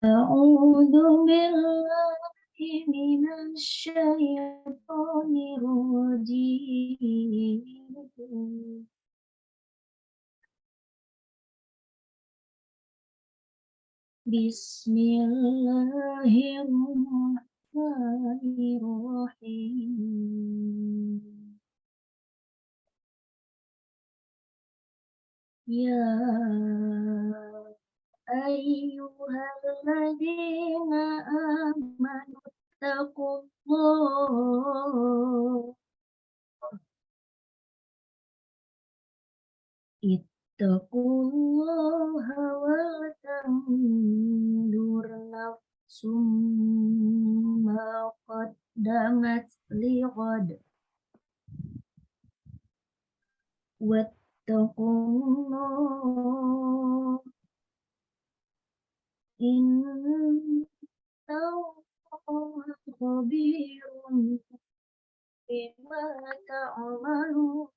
أعوذ بالله من الشيطان الرجيم بسم الله الرحمن الرحيم يا أيها الذين آمنوا اتقوا الله اتقوا الله ولتنظر نفس ما قدمت لغد واتقوا الله إن الله خبير بما تعملون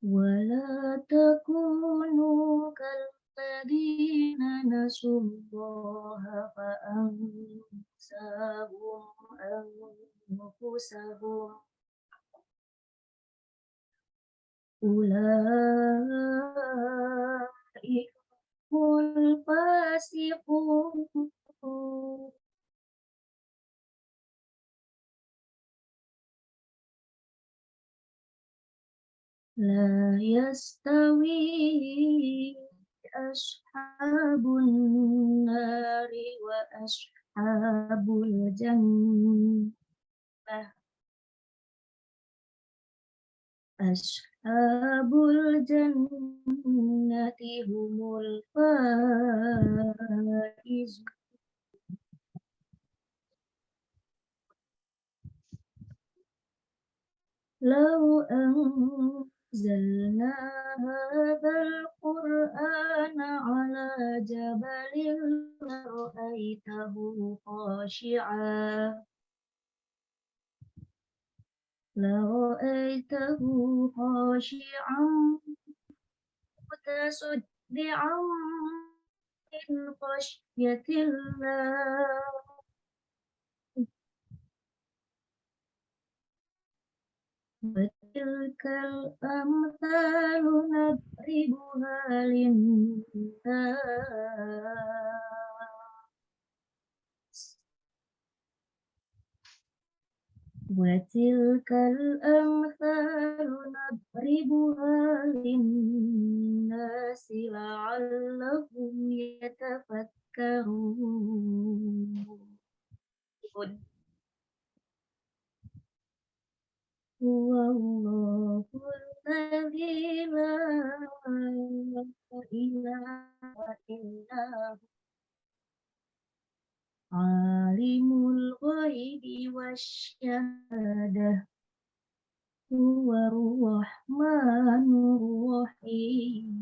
ولا تكونوا كالذين نسوا الله فأنساهم أنفسهم أولئك هم الفاسقون لا يستوي أصحاب النار وأصحاب الجنة أصحاب الجنة هم الفائزون لو أنزلنا هذا القرآن على جبل لرأيته خاشعا متصدعا من خشية الله وتلك الأمثال نضربها للناس وتلك الأمثال نضربها للناس لعلهم يتفكرون هو الله الذي لا إله إلا هو عالم الغيب والشهادة هو الرحمن الرحيم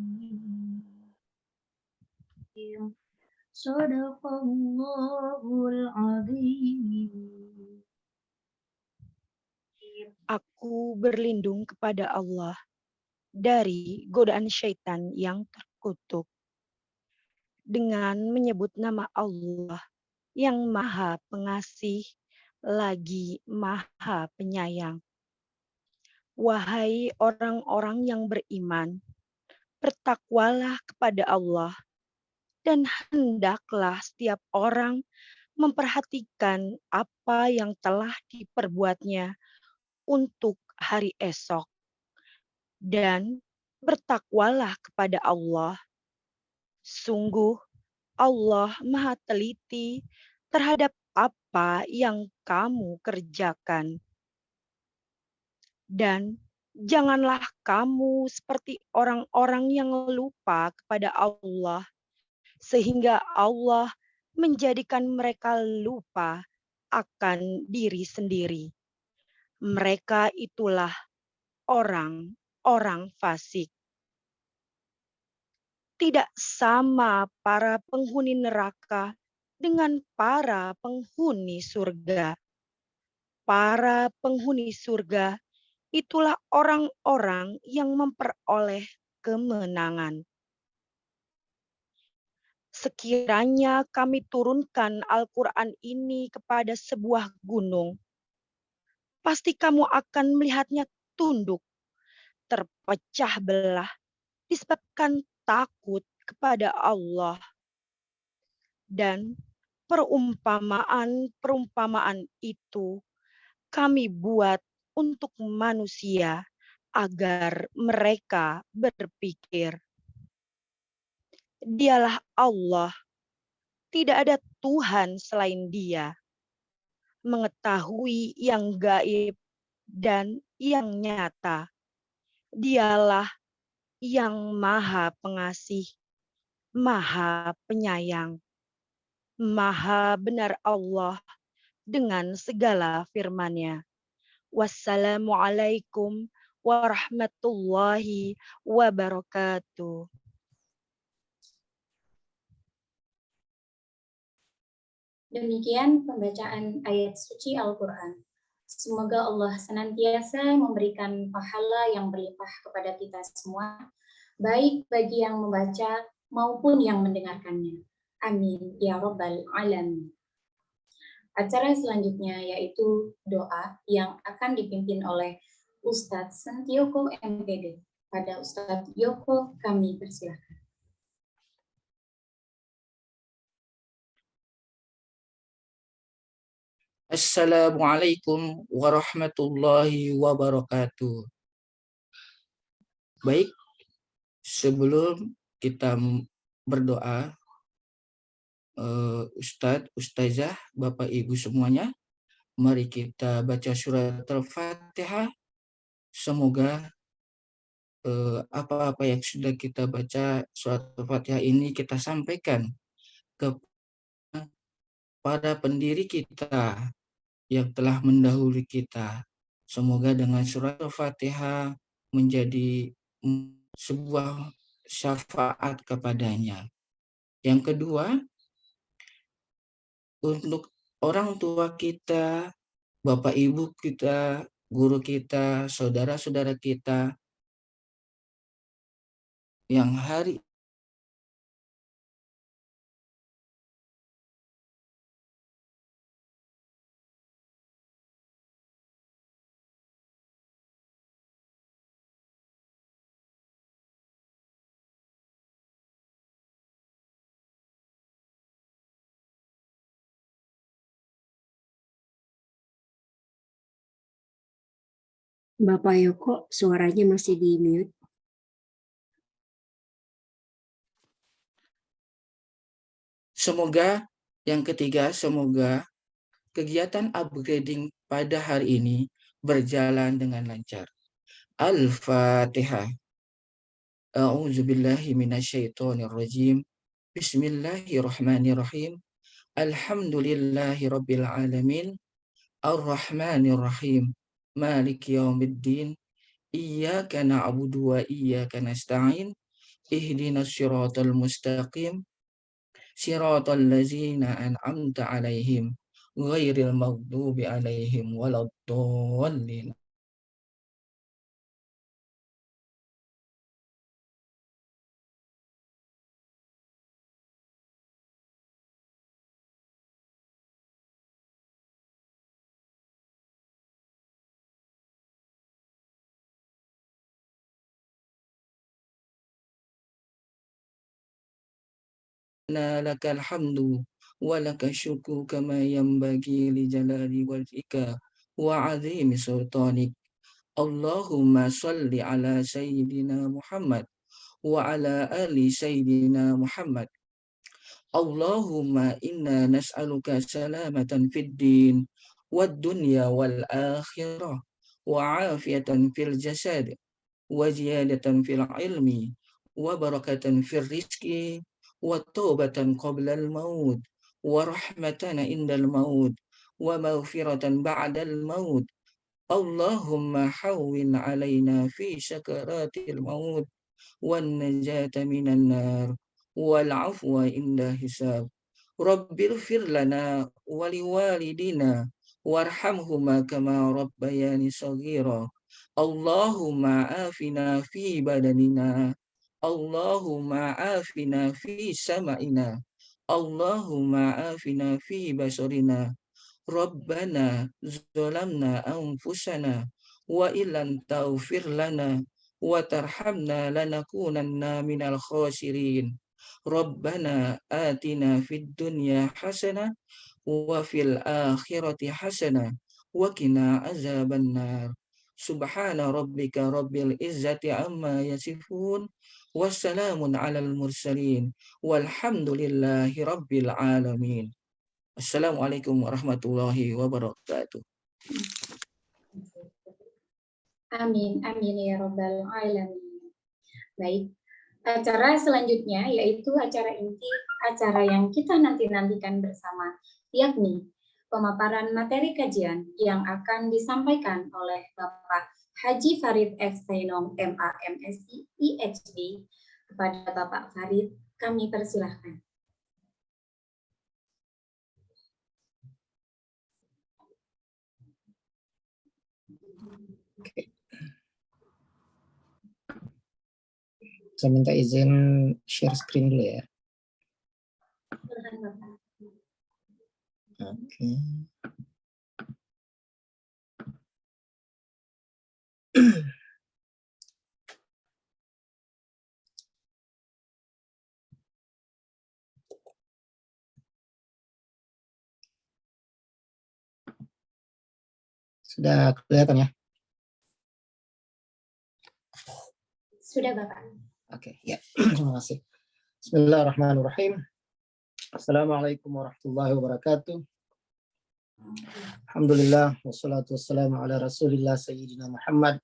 صدق الله العظيم. Aku berlindung kepada Allah dari godaan syaitan yang terkutuk dengan menyebut nama Allah yang Maha Pengasih lagi Maha Penyayang. Wahai orang-orang yang beriman, bertakwalah kepada Allah dan hendaklah setiap orang memperhatikan apa yang telah diperbuatnya untuk hari esok. Dan bertakwalah kepada Allah. Sungguh Allah Maha Teliti terhadap apa yang kamu kerjakan. Dan janganlah kamu seperti orang-orang yang lupa kepada Allah, sehingga Allah menjadikan mereka lupa akan diri sendiri. Mereka itulah orang-orang fasik. Tidak sama para penghuni neraka dengan para penghuni surga. Para penghuni surga itulah orang-orang yang memperoleh kemenangan. Sekiranya kami turunkan Al-Quran ini kepada sebuah gunung, pasti kamu akan melihatnya tunduk, terpecah belah, disebabkan takut kepada Allah. Dan perumpamaan-perumpamaan itu kami buat untuk manusia agar mereka berpikir. Dialah Allah, tidak ada Tuhan selain Dia, mengetahui yang gaib dan yang nyata. Dialah yang Maha Pengasih, Maha Penyayang, Maha Benar Allah dengan segala firman-Nya. Wassalamualaikum warahmatullahi wabarakatuh. Demikian pembacaan ayat suci Al-Quran. Semoga Allah senantiasa memberikan pahala yang berlimpah kepada kita semua, baik bagi yang membaca maupun yang mendengarkannya. Amin ya Rabbal Alamin. Acara selanjutnya yaitu doa yang akan dipimpin oleh Ustadz Sentioko MPD. Pada Ustadz Yoko kami persilahkan. Assalamualaikum warahmatullahi wabarakatuh. Baik, sebelum kita berdoa, Ustadz, Ustazah, Bapak Ibu semuanya, mari kita baca surat Al-Fatihah. Semoga apa-apa yang sudah kita baca surat Al-Fatihah ini kita sampaikan kepada pendiri kita yang telah mendahului kita. Semoga dengan surat Al-Fatihah menjadi sebuah syafaat kepadanya. Yang kedua, untuk orang tua kita, bapak ibu kita, guru kita, saudara-saudara kita yang hari Bapak Yoko, suaranya masih di mute. Semoga yang ketiga, semoga kegiatan upgrading pada hari ini berjalan dengan lancar. Al-Fatihah. A'udzubillahi minasyaitonirrajim. Bismillahirrahmanirrahim. Alhamdulillahirabbil alamin. Ar-Rahmanir-Rahim. Maliki yaumiddin. Iyyaka na'budu wa iyyaka nasta'in. Ihdinas siratal mustaqim. Siratal ladzina an'amta 'alaihim ghairil maghdubi 'alaihim waladdallin. Lakal hamdu wa lakal syukru kama yanbaghi li jalali wajhika wa 'azimi sultanik. Allahumma salli ala sayyidina Muhammad wa ala ali sayyidina Muhammad. Allahumma inna nas'aluka salamatan fid din wad dunya wal akhirah wa 'afiyatan fil jasad wa ziyadatan fil ilmi wa barakatan fil rizqi wa taubatan qabla al maut wa rahmatan indal maut wa maghfiratan ba'dal maut. Allahumma hawwin alaina fi sakaratil maut wan najata minan nar wal afwa inda hisab. Rabbighfir lana wa liwalidina warhamhuma kama rabbayani shaghira. Allahumma afina fi badanina. Allahumma afina fi sama'ina. Allahumma afina fi basarina. Rabbana zalamna anfusana wa illam taghfir lana wa tarhamna lanakunanna minal khasirin. Rabbana atina fid dunya hasanah wa fil akhirati hasanah wa qina azabannar. Subhana rabbika rabbil izzati amma yasifun. Wassalamun alal mursalin. Walhamdulillahi rabbil alamin. Assalamualaikum warahmatullahi wabarakatuh. Amin, amin ya Rabbal Alamin. Baik, acara selanjutnya yaitu acara inti, acara yang kita nanti-nantikan bersama, yakni pemaparan materi kajian yang akan disampaikan oleh Bapak Haji Farid F. Sainong, MA, MSI, IHD. Kepada Bapak Farid, kami persilahkan. Oke. Saya minta izin share screen dulu ya. Silakan Bapak. Oke. Sudah kelihatan ya? Sudah Bapak. Oke, ya. Terima kasih. Bismillahirrahmanirrahim. Assalamualaikum warahmatullahi wabarakatuh. Alhamdulillah, wassalatu wassalamu ala rasulillah sayyidina Muhammad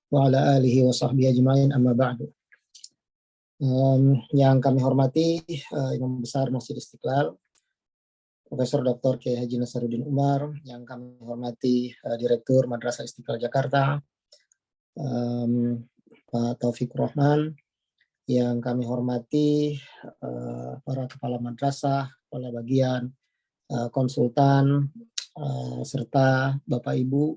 wa ala alihi wa sahbihi ajma'in, amma ba'du. Yang kami hormati Imam Besar Masjid Istiqlal, Profesor Dr. Kiai Haji Nasaruddin Umar, yang kami hormati Direktur Madrasah Istiqlal Jakarta, Pak Taufik Rahman, yang kami hormati para kepala madrasah, kepala bagian, konsultan, serta Bapak Ibu,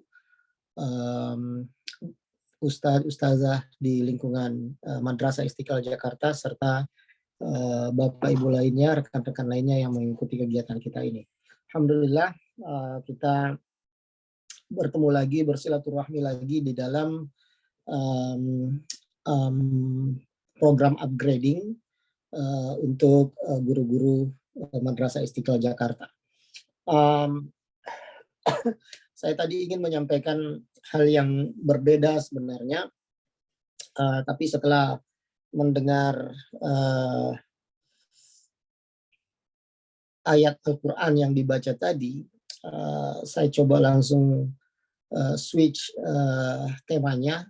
Ustadz, Ustazah di lingkungan Madrasah Istiqlal Jakarta, serta Bapak Ibu lainnya, rekan-rekan lainnya yang mengikuti kegiatan kita ini. Alhamdulillah kita bertemu lagi, bersilaturahmi lagi di dalam program upgrading untuk guru-guru Madrasah Istiqlal Jakarta. Saya tadi ingin menyampaikan hal yang berbeda sebenarnya, tapi setelah mendengar ayat Al-Quran yang dibaca tadi, saya coba langsung switch temanya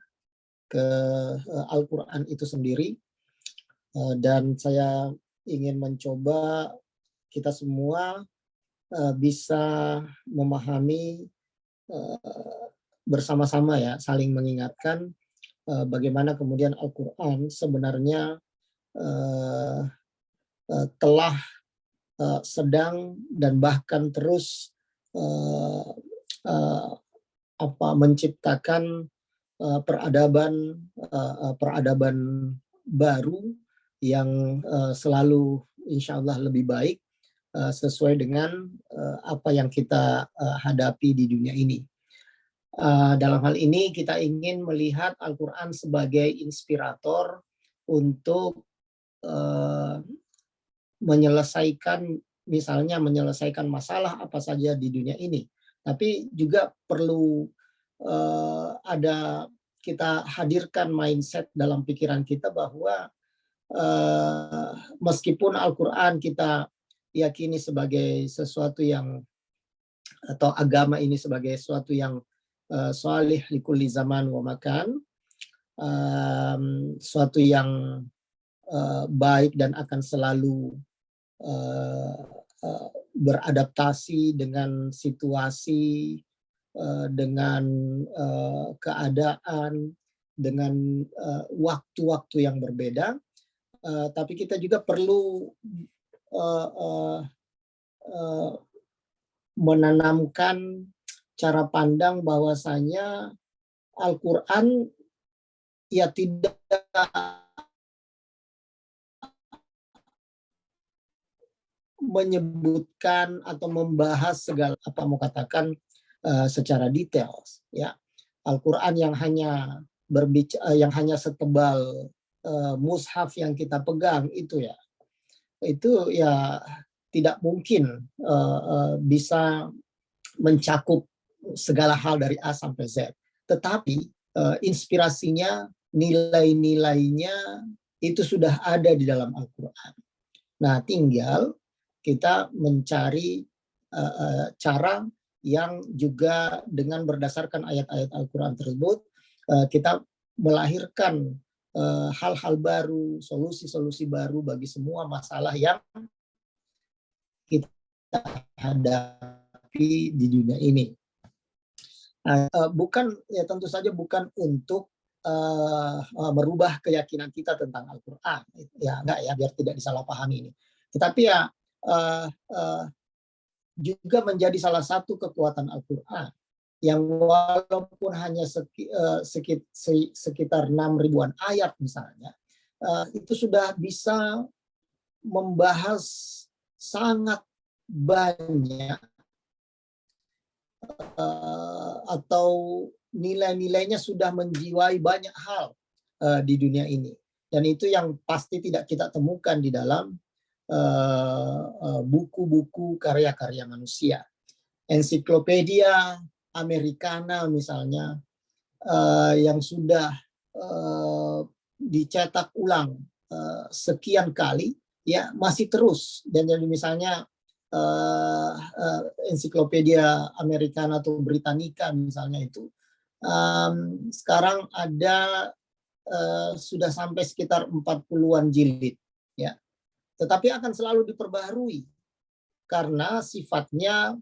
ke Al-Quran itu sendiri, dan saya ingin mencoba kita semua bisa memahami bersama-sama ya, saling mengingatkan bagaimana kemudian Al-Quran sebenarnya telah sedang dan bahkan terus menciptakan peradaban baru yang selalu insya Allah lebih baik sesuai dengan apa yang kita hadapi di dunia ini. Dalam hal ini kita ingin melihat Al-Quran sebagai inspirator untuk menyelesaikan masalah apa saja di dunia ini. Tapi juga perlu ada kita hadirkan mindset dalam pikiran kita bahwa meskipun Al-Quran kita yakini sebagai sesuatu yang, atau agama ini sebagai sesuatu yang shalih likulli zaman wa makan, suatu yang baik dan akan selalu beradaptasi dengan situasi, dengan keadaan, dengan waktu-waktu yang berbeda, tapi kita juga perlu menanamkan cara pandang bahwasanya Al-Quran ya tidak menyebutkan atau membahas segala apa mau katakan secara detail, ya. Al-Quran yang hanya yang hanya setebal mushaf yang kita pegang itu ya tidak mungkin bisa mencakup segala hal dari A sampai Z. Tetapi inspirasinya, nilai-nilainya itu sudah ada di dalam Al-Quran. Nah, tinggal kita mencari cara yang juga dengan berdasarkan ayat-ayat Al-Quran tersebut, kita melahirkan hal-hal baru, solusi-solusi baru bagi semua masalah yang kita hadapi di dunia ini. Bukan, ya tentu saja bukan untuk merubah keyakinan kita tentang Al-Quran, ya enggak ya, biar tidak disalahpahami ini. Tetapi ya juga menjadi salah satu kekuatan Al-Quran yang walaupun hanya sekitar 6.000-an ayat misalnya, itu sudah bisa membahas sangat banyak atau nilai-nilainya sudah menjiwai banyak hal di dunia ini. Dan itu yang pasti tidak kita temukan di dalam buku-buku karya-karya manusia. Ensiklopedia Americana misalnya, yang sudah dicetak ulang sekian kali, ya masih terus. Dan jadi misalnya Ensiklopedia Americana atau Britannica misalnya itu sekarang ada sudah sampai sekitar 40-an jilid, ya. Tetapi akan selalu diperbaharui karena sifatnya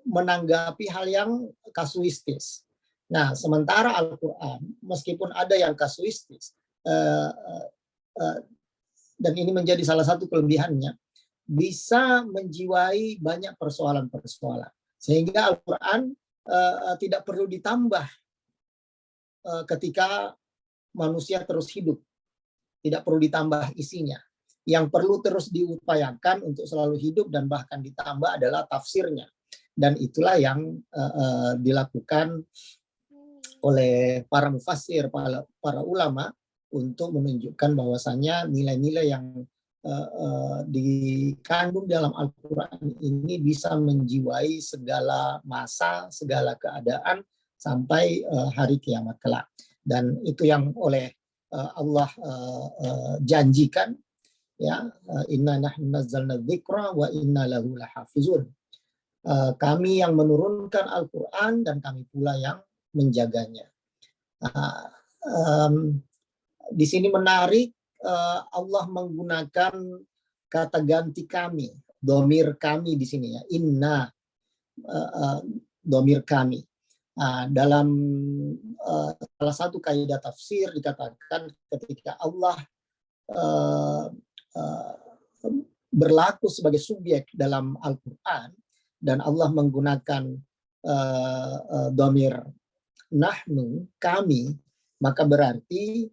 menanggapi hal yang kasuistis. Nah, sementara Al-Quran meskipun ada yang kasuistis, dan ini menjadi salah satu kelebihannya, bisa menjiwai banyak persoalan-persoalan. Sehingga Al-Quran tidak perlu ditambah ketika manusia terus hidup. Tidak perlu ditambah isinya. Yang perlu terus diupayakan untuk selalu hidup dan bahkan ditambah adalah tafsirnya. Dan itulah yang dilakukan oleh para mufassir, para ulama untuk menunjukkan bahwasanya nilai-nilai yang dikandung dalam Al-Quran ini bisa menjiwai segala masa, segala keadaan sampai hari kiamat kelak. Dan itu yang oleh Allah janjikan, ya, inna nahnu nazzalna dzikra wa inna lahu lahafizun. Kami yang menurunkan Al-Quran dan kami pula yang menjaganya. Di sini menarik, Allah menggunakan kata ganti kami, domir kami di sini, ya, inna, domir kami. Dalam salah satu kaidah tafsir dikatakan ketika Allah berlaku sebagai subjek dalam Al-Quran dan Allah menggunakan domir nahnu, kami, maka berarti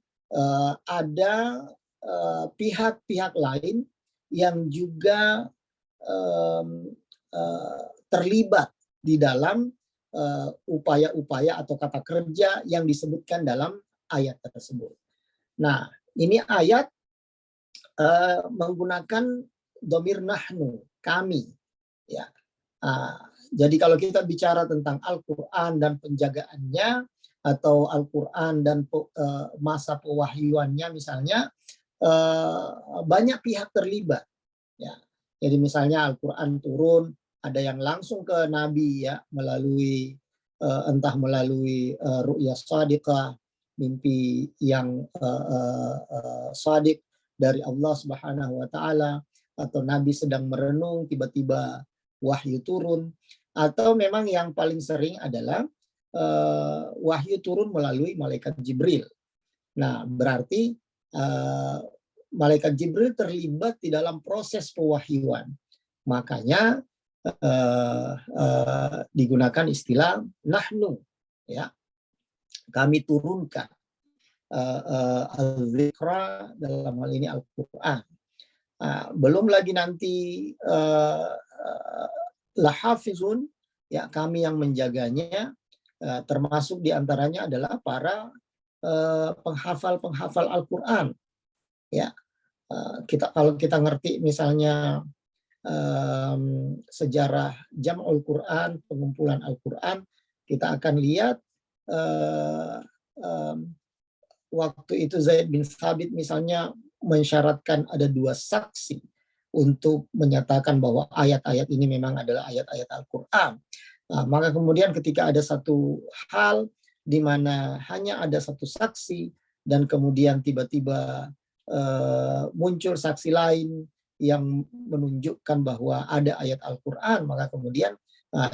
ada pihak-pihak lain yang juga terlibat di dalam upaya-upaya atau kata kerja yang disebutkan dalam ayat tersebut. Nah, ini ayat menggunakan domir nahnu, kami, ya. Jadi kalau kita bicara tentang Al-Quran dan penjagaannya atau Al-Quran dan masa pewahyuannya misalnya, banyak pihak terlibat, ya. Jadi misalnya Al-Quran turun, ada yang langsung ke Nabi, ya, melalui entah melalui ru'ya shadiqah, mimpi yang shadiq dari Allah Subhanahu wa taala, atau Nabi sedang merenung tiba-tiba wahyu turun, atau memang yang paling sering adalah wahyu turun melalui malaikat Jibril. Nah, berarti malaikat Jibril terlibat di dalam proses pewahyuan. Makanya digunakan istilah nahnu, ya, kami turunkan al-zikra, dalam hal ini Al-Quran. Belum lagi nanti lahafizun, ya, kami yang menjaganya, termasuk diantaranya adalah para penghafal Al-Quran, ya. Kalau kita ngerti misalnya sejarah Jam'ul Quran, pengumpulan Al-Quran, kita akan lihat waktu itu Zaid bin Thabit misalnya mensyaratkan ada 2 saksi untuk menyatakan bahwa ayat-ayat ini memang adalah ayat-ayat Al-Quran. Maka kemudian ketika ada satu hal di mana hanya ada 1 saksi dan kemudian tiba-tiba muncul saksi lain yang menunjukkan bahwa ada ayat Al-Quran, maka kemudian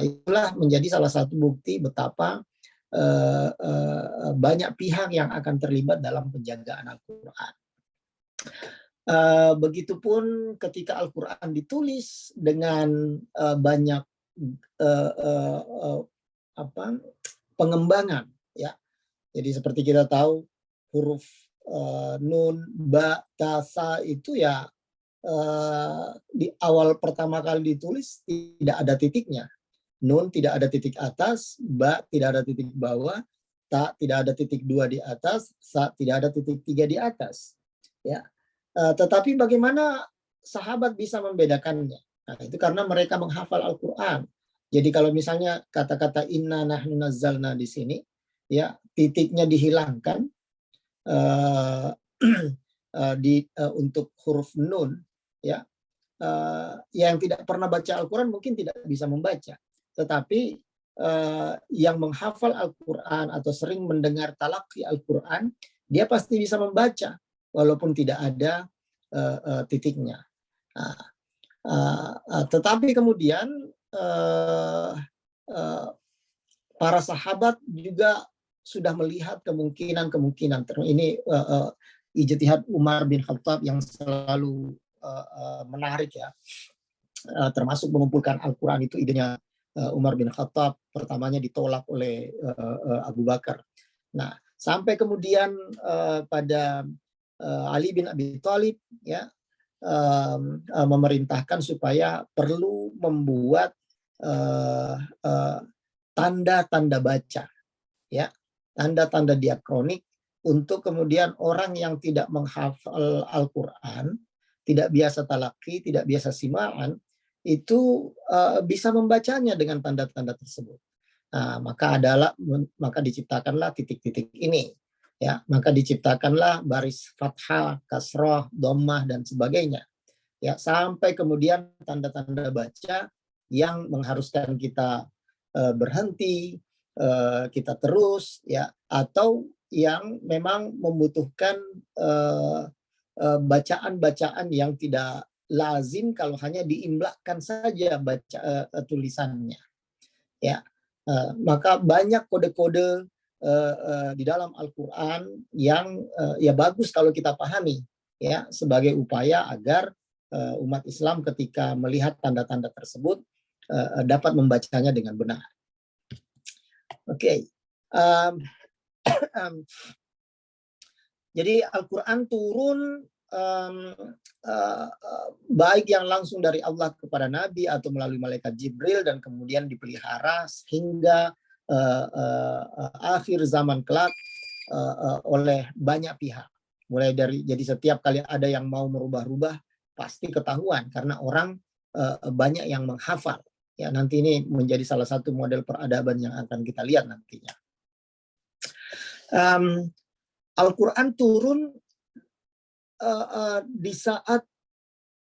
itulah menjadi salah satu bukti betapa banyak pihak yang akan terlibat dalam penjagaan Al-Quran. Begitupun ketika Al-Quran ditulis dengan banyak pengembangan, ya. Jadi seperti kita tahu huruf nun, ba, ta, sa itu ya di awal pertama kali ditulis tidak ada titiknya. Nun tidak ada titik atas, ba tidak ada titik bawah, ta tidak ada titik 2 di atas, sa tidak ada titik 3 di atas. Ya, tetapi bagaimana sahabat bisa membedakannya? Nah, itu karena mereka menghafal Al-Quran. Jadi kalau misalnya kata-kata inna nahnu nazzalna di sini, ya, titiknya dihilangkan untuk huruf nun, ya, yang tidak pernah baca Al-Quran mungkin tidak bisa membaca. Tetapi yang menghafal Al-Quran atau sering mendengar talaqi Al-Quran, dia pasti bisa membaca walaupun tidak ada titiknya. Tetapi kemudian para sahabat juga sudah melihat kemungkinan. Ini ijtihad Umar bin Khattab yang selalu menarik, ya. Termasuk mengumpulkan Al-Quran itu idenya Umar bin Khattab, pertamanya ditolak oleh Abu Bakar. Nah, sampai kemudian pada Ali bin Abi Thalib, ya, memerintahkan supaya perlu membuat tanda-tanda baca, ya, tanda-tanda diakronik untuk kemudian orang yang tidak menghafal Al-Quran, tidak biasa talaqi, tidak biasa sima'an, itu bisa membacanya dengan tanda-tanda tersebut. Nah, maka diciptakanlah titik-titik ini, ya. Maka diciptakanlah baris fathah, kasroh, dhammah dan sebagainya, ya, sampai kemudian tanda-tanda baca yang mengharuskan kita berhenti, kita terus, ya, atau yang memang membutuhkan bacaan-bacaan yang tidak lazim kalau hanya diimlakkan saja tulisannya, ya. Maka banyak kode-kode di dalam Al-Quran yang ya bagus kalau kita pahami, ya, sebagai upaya agar umat Islam ketika melihat tanda-tanda tersebut dapat membacanya dengan benar. Oke. Jadi Al-Quran turun baik yang langsung dari Allah kepada Nabi atau melalui malaikat Jibril dan kemudian dipelihara hingga akhir zaman kelak oleh banyak pihak. Mulai dari, jadi setiap kali ada yang mau merubah-rubah pasti ketahuan karena orang banyak yang menghafal. Ya, nanti ini menjadi salah satu model peradaban yang akan kita lihat nantinya. Al-Quran turun di saat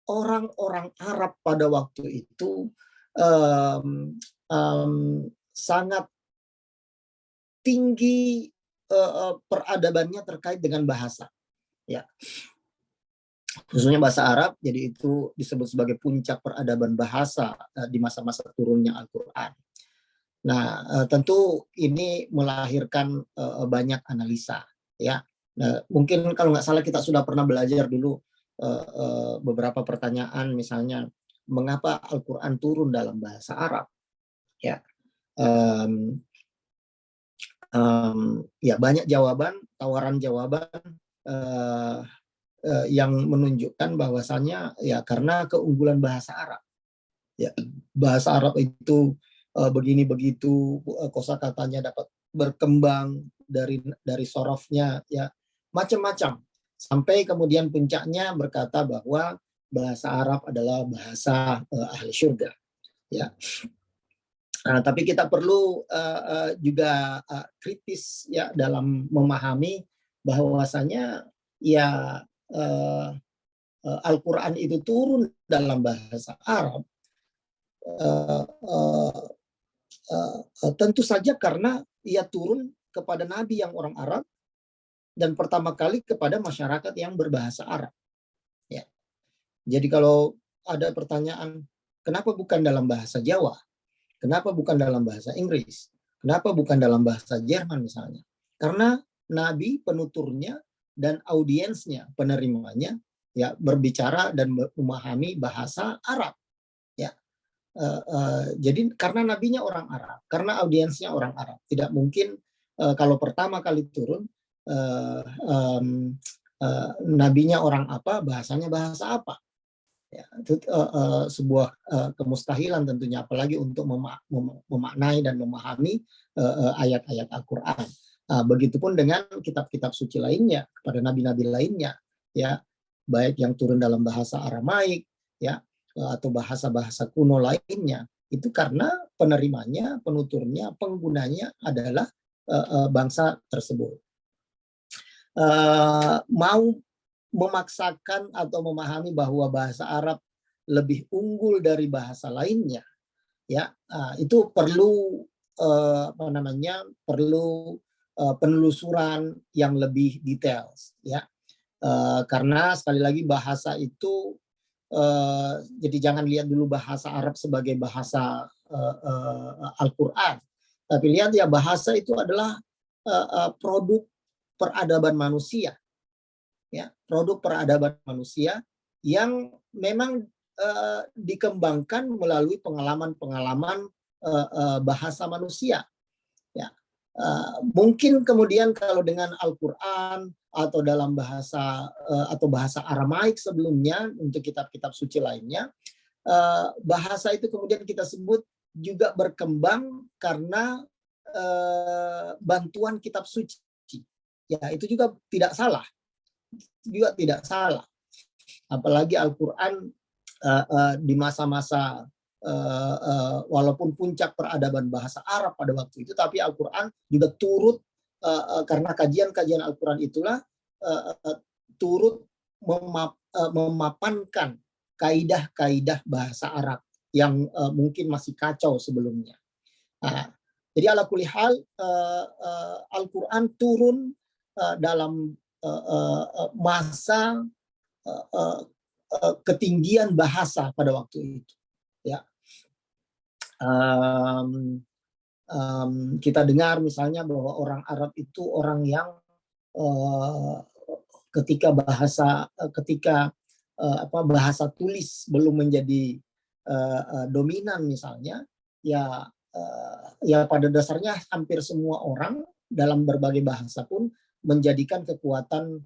orang-orang Arab pada waktu itu sangat tinggi peradabannya terkait dengan bahasa, ya, khususnya bahasa Arab. Jadi itu disebut sebagai puncak peradaban bahasa di masa-masa turunnya Al-Quran. Nah, tentu ini melahirkan banyak analisa, ya. Nah, mungkin kalau nggak salah kita sudah pernah belajar dulu beberapa pertanyaan, misalnya mengapa Al-Quran turun dalam bahasa Arab. Ya, ya banyak tawaran jawaban yang menunjukkan bahwasanya ya karena keunggulan bahasa Arab. Ya, bahasa Arab itu begini begitu, kosakatanya dapat berkembang dari sorofnya, ya macam-macam, sampai kemudian puncaknya berkata bahwa bahasa Arab adalah bahasa ahli surga. Ya. Tapi kita perlu juga kritis ya dalam memahami bahwasanya ya Al-Quran itu turun dalam bahasa Arab tentu saja karena ia turun kepada Nabi yang orang Arab dan pertama kali kepada masyarakat yang berbahasa Arab. Ya. Jadi kalau ada pertanyaan, kenapa bukan dalam bahasa Jawa? Kenapa bukan dalam bahasa Inggris? Kenapa bukan dalam bahasa Jerman misalnya? Karena Nabi, penuturnya, dan audiensnya, penerimanya, ya berbicara dan memahami bahasa Arab. Ya, jadi karena nabinya orang Arab, karena audiensnya orang Arab, tidak mungkin kalau pertama kali turun nabinya orang apa, bahasanya bahasa apa. Ya, itu sebuah kemustahilan tentunya, apalagi untuk memaknai dan memahami ayat-ayat Al-Quran. Begitupun dengan kitab-kitab suci lainnya, kepada nabi-nabi lainnya, ya baik yang turun dalam bahasa Aramaik, ya atau bahasa-bahasa kuno lainnya, itu karena penerimanya, penuturnya, penggunanya adalah bangsa tersebut. Mau memaksakan atau memahami bahwa bahasa Arab lebih unggul dari bahasa lainnya, ya itu perlu perlu penelusuran yang lebih detail, ya karena sekali lagi bahasa itu jadi jangan lihat dulu bahasa Arab sebagai bahasa Al-Quran, tapi lihat ya bahasa itu adalah produk peradaban manusia. Ya, produk peradaban manusia yang memang dikembangkan melalui pengalaman-pengalaman bahasa manusia. Ya, mungkin kemudian kalau dengan Al-Quran atau dalam bahasa atau bahasa Aramaik sebelumnya untuk kitab-kitab suci lainnya, bahasa itu kemudian kita sebut juga berkembang karena bantuan kitab suci. Ya, itu juga tidak salah. Apalagi Al-Quran di masa-masa walaupun puncak peradaban bahasa Arab pada waktu itu, tapi Al-Quran juga turut karena kajian-kajian Al-Quran itulah turut memapankan kaidah-kaidah bahasa Arab yang mungkin masih kacau sebelumnya. Jadi ala kulli hal Al-Quran turun dalam masa ketinggian bahasa pada waktu itu, ya. Kita dengar misalnya bahwa orang Arab itu orang yang ketika bahasa tulis belum menjadi dominan misalnya, ya pada dasarnya hampir semua orang dalam berbagai bahasa pun menjadikan kekuatan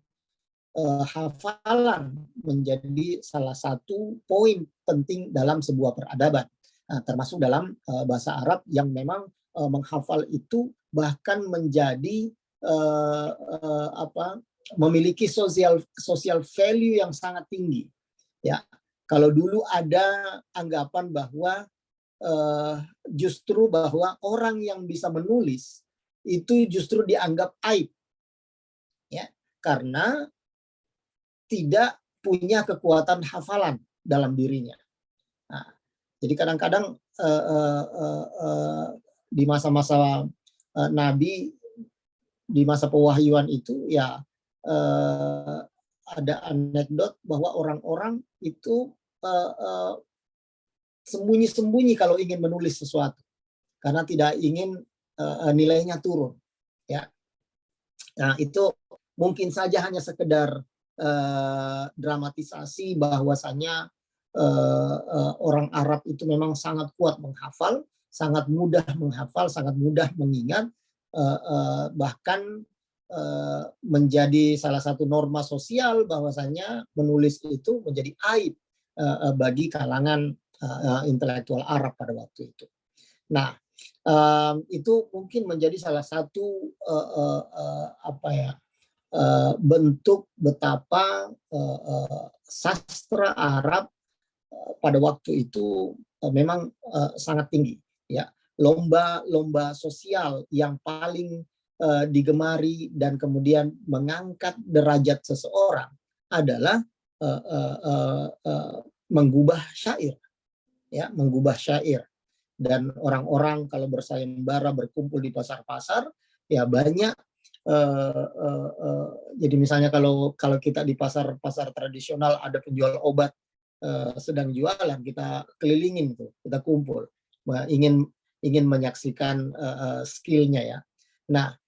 hafalan menjadi salah satu poin penting dalam sebuah peradaban. Termasuk dalam bahasa Arab yang memang menghafal itu bahkan menjadi memiliki social value yang sangat tinggi. Ya, kalau dulu ada anggapan bahwa justru bahwa orang yang bisa menulis itu justru dianggap aib. Ya, karena tidak punya kekuatan hafalan dalam dirinya. Nah, jadi kadang-kadang di masa-masa Nabi, di masa pewahyuan itu ya ada anekdot bahwa orang-orang itu sembunyi-sembunyi kalau ingin menulis sesuatu karena tidak ingin nilainya turun. Ya, nah itu mungkin saja hanya sekedar dramatisasi bahwasanya orang Arab itu memang sangat kuat menghafal, sangat mudah menghafal, sangat mudah mengingat, bahkan menjadi salah satu norma sosial bahwasanya menulis itu menjadi aib bagi kalangan intelektual Arab pada waktu itu. Nah, itu mungkin menjadi salah satu bentuk betapa sastra Arab pada waktu itu memang sangat tinggi, ya. Lomba sosial yang paling digemari dan kemudian mengangkat derajat seseorang adalah menggubah syair, ya, menggubah syair. Dan orang-orang kalau bersayembara berkumpul di pasar-pasar, ya banyak. Jadi misalnya kalau kita di pasar tradisional ada penjual obat sedang jualan, kita kelilingin tuh, kita kumpul, ingin menyaksikan skillnya, ya. Nah,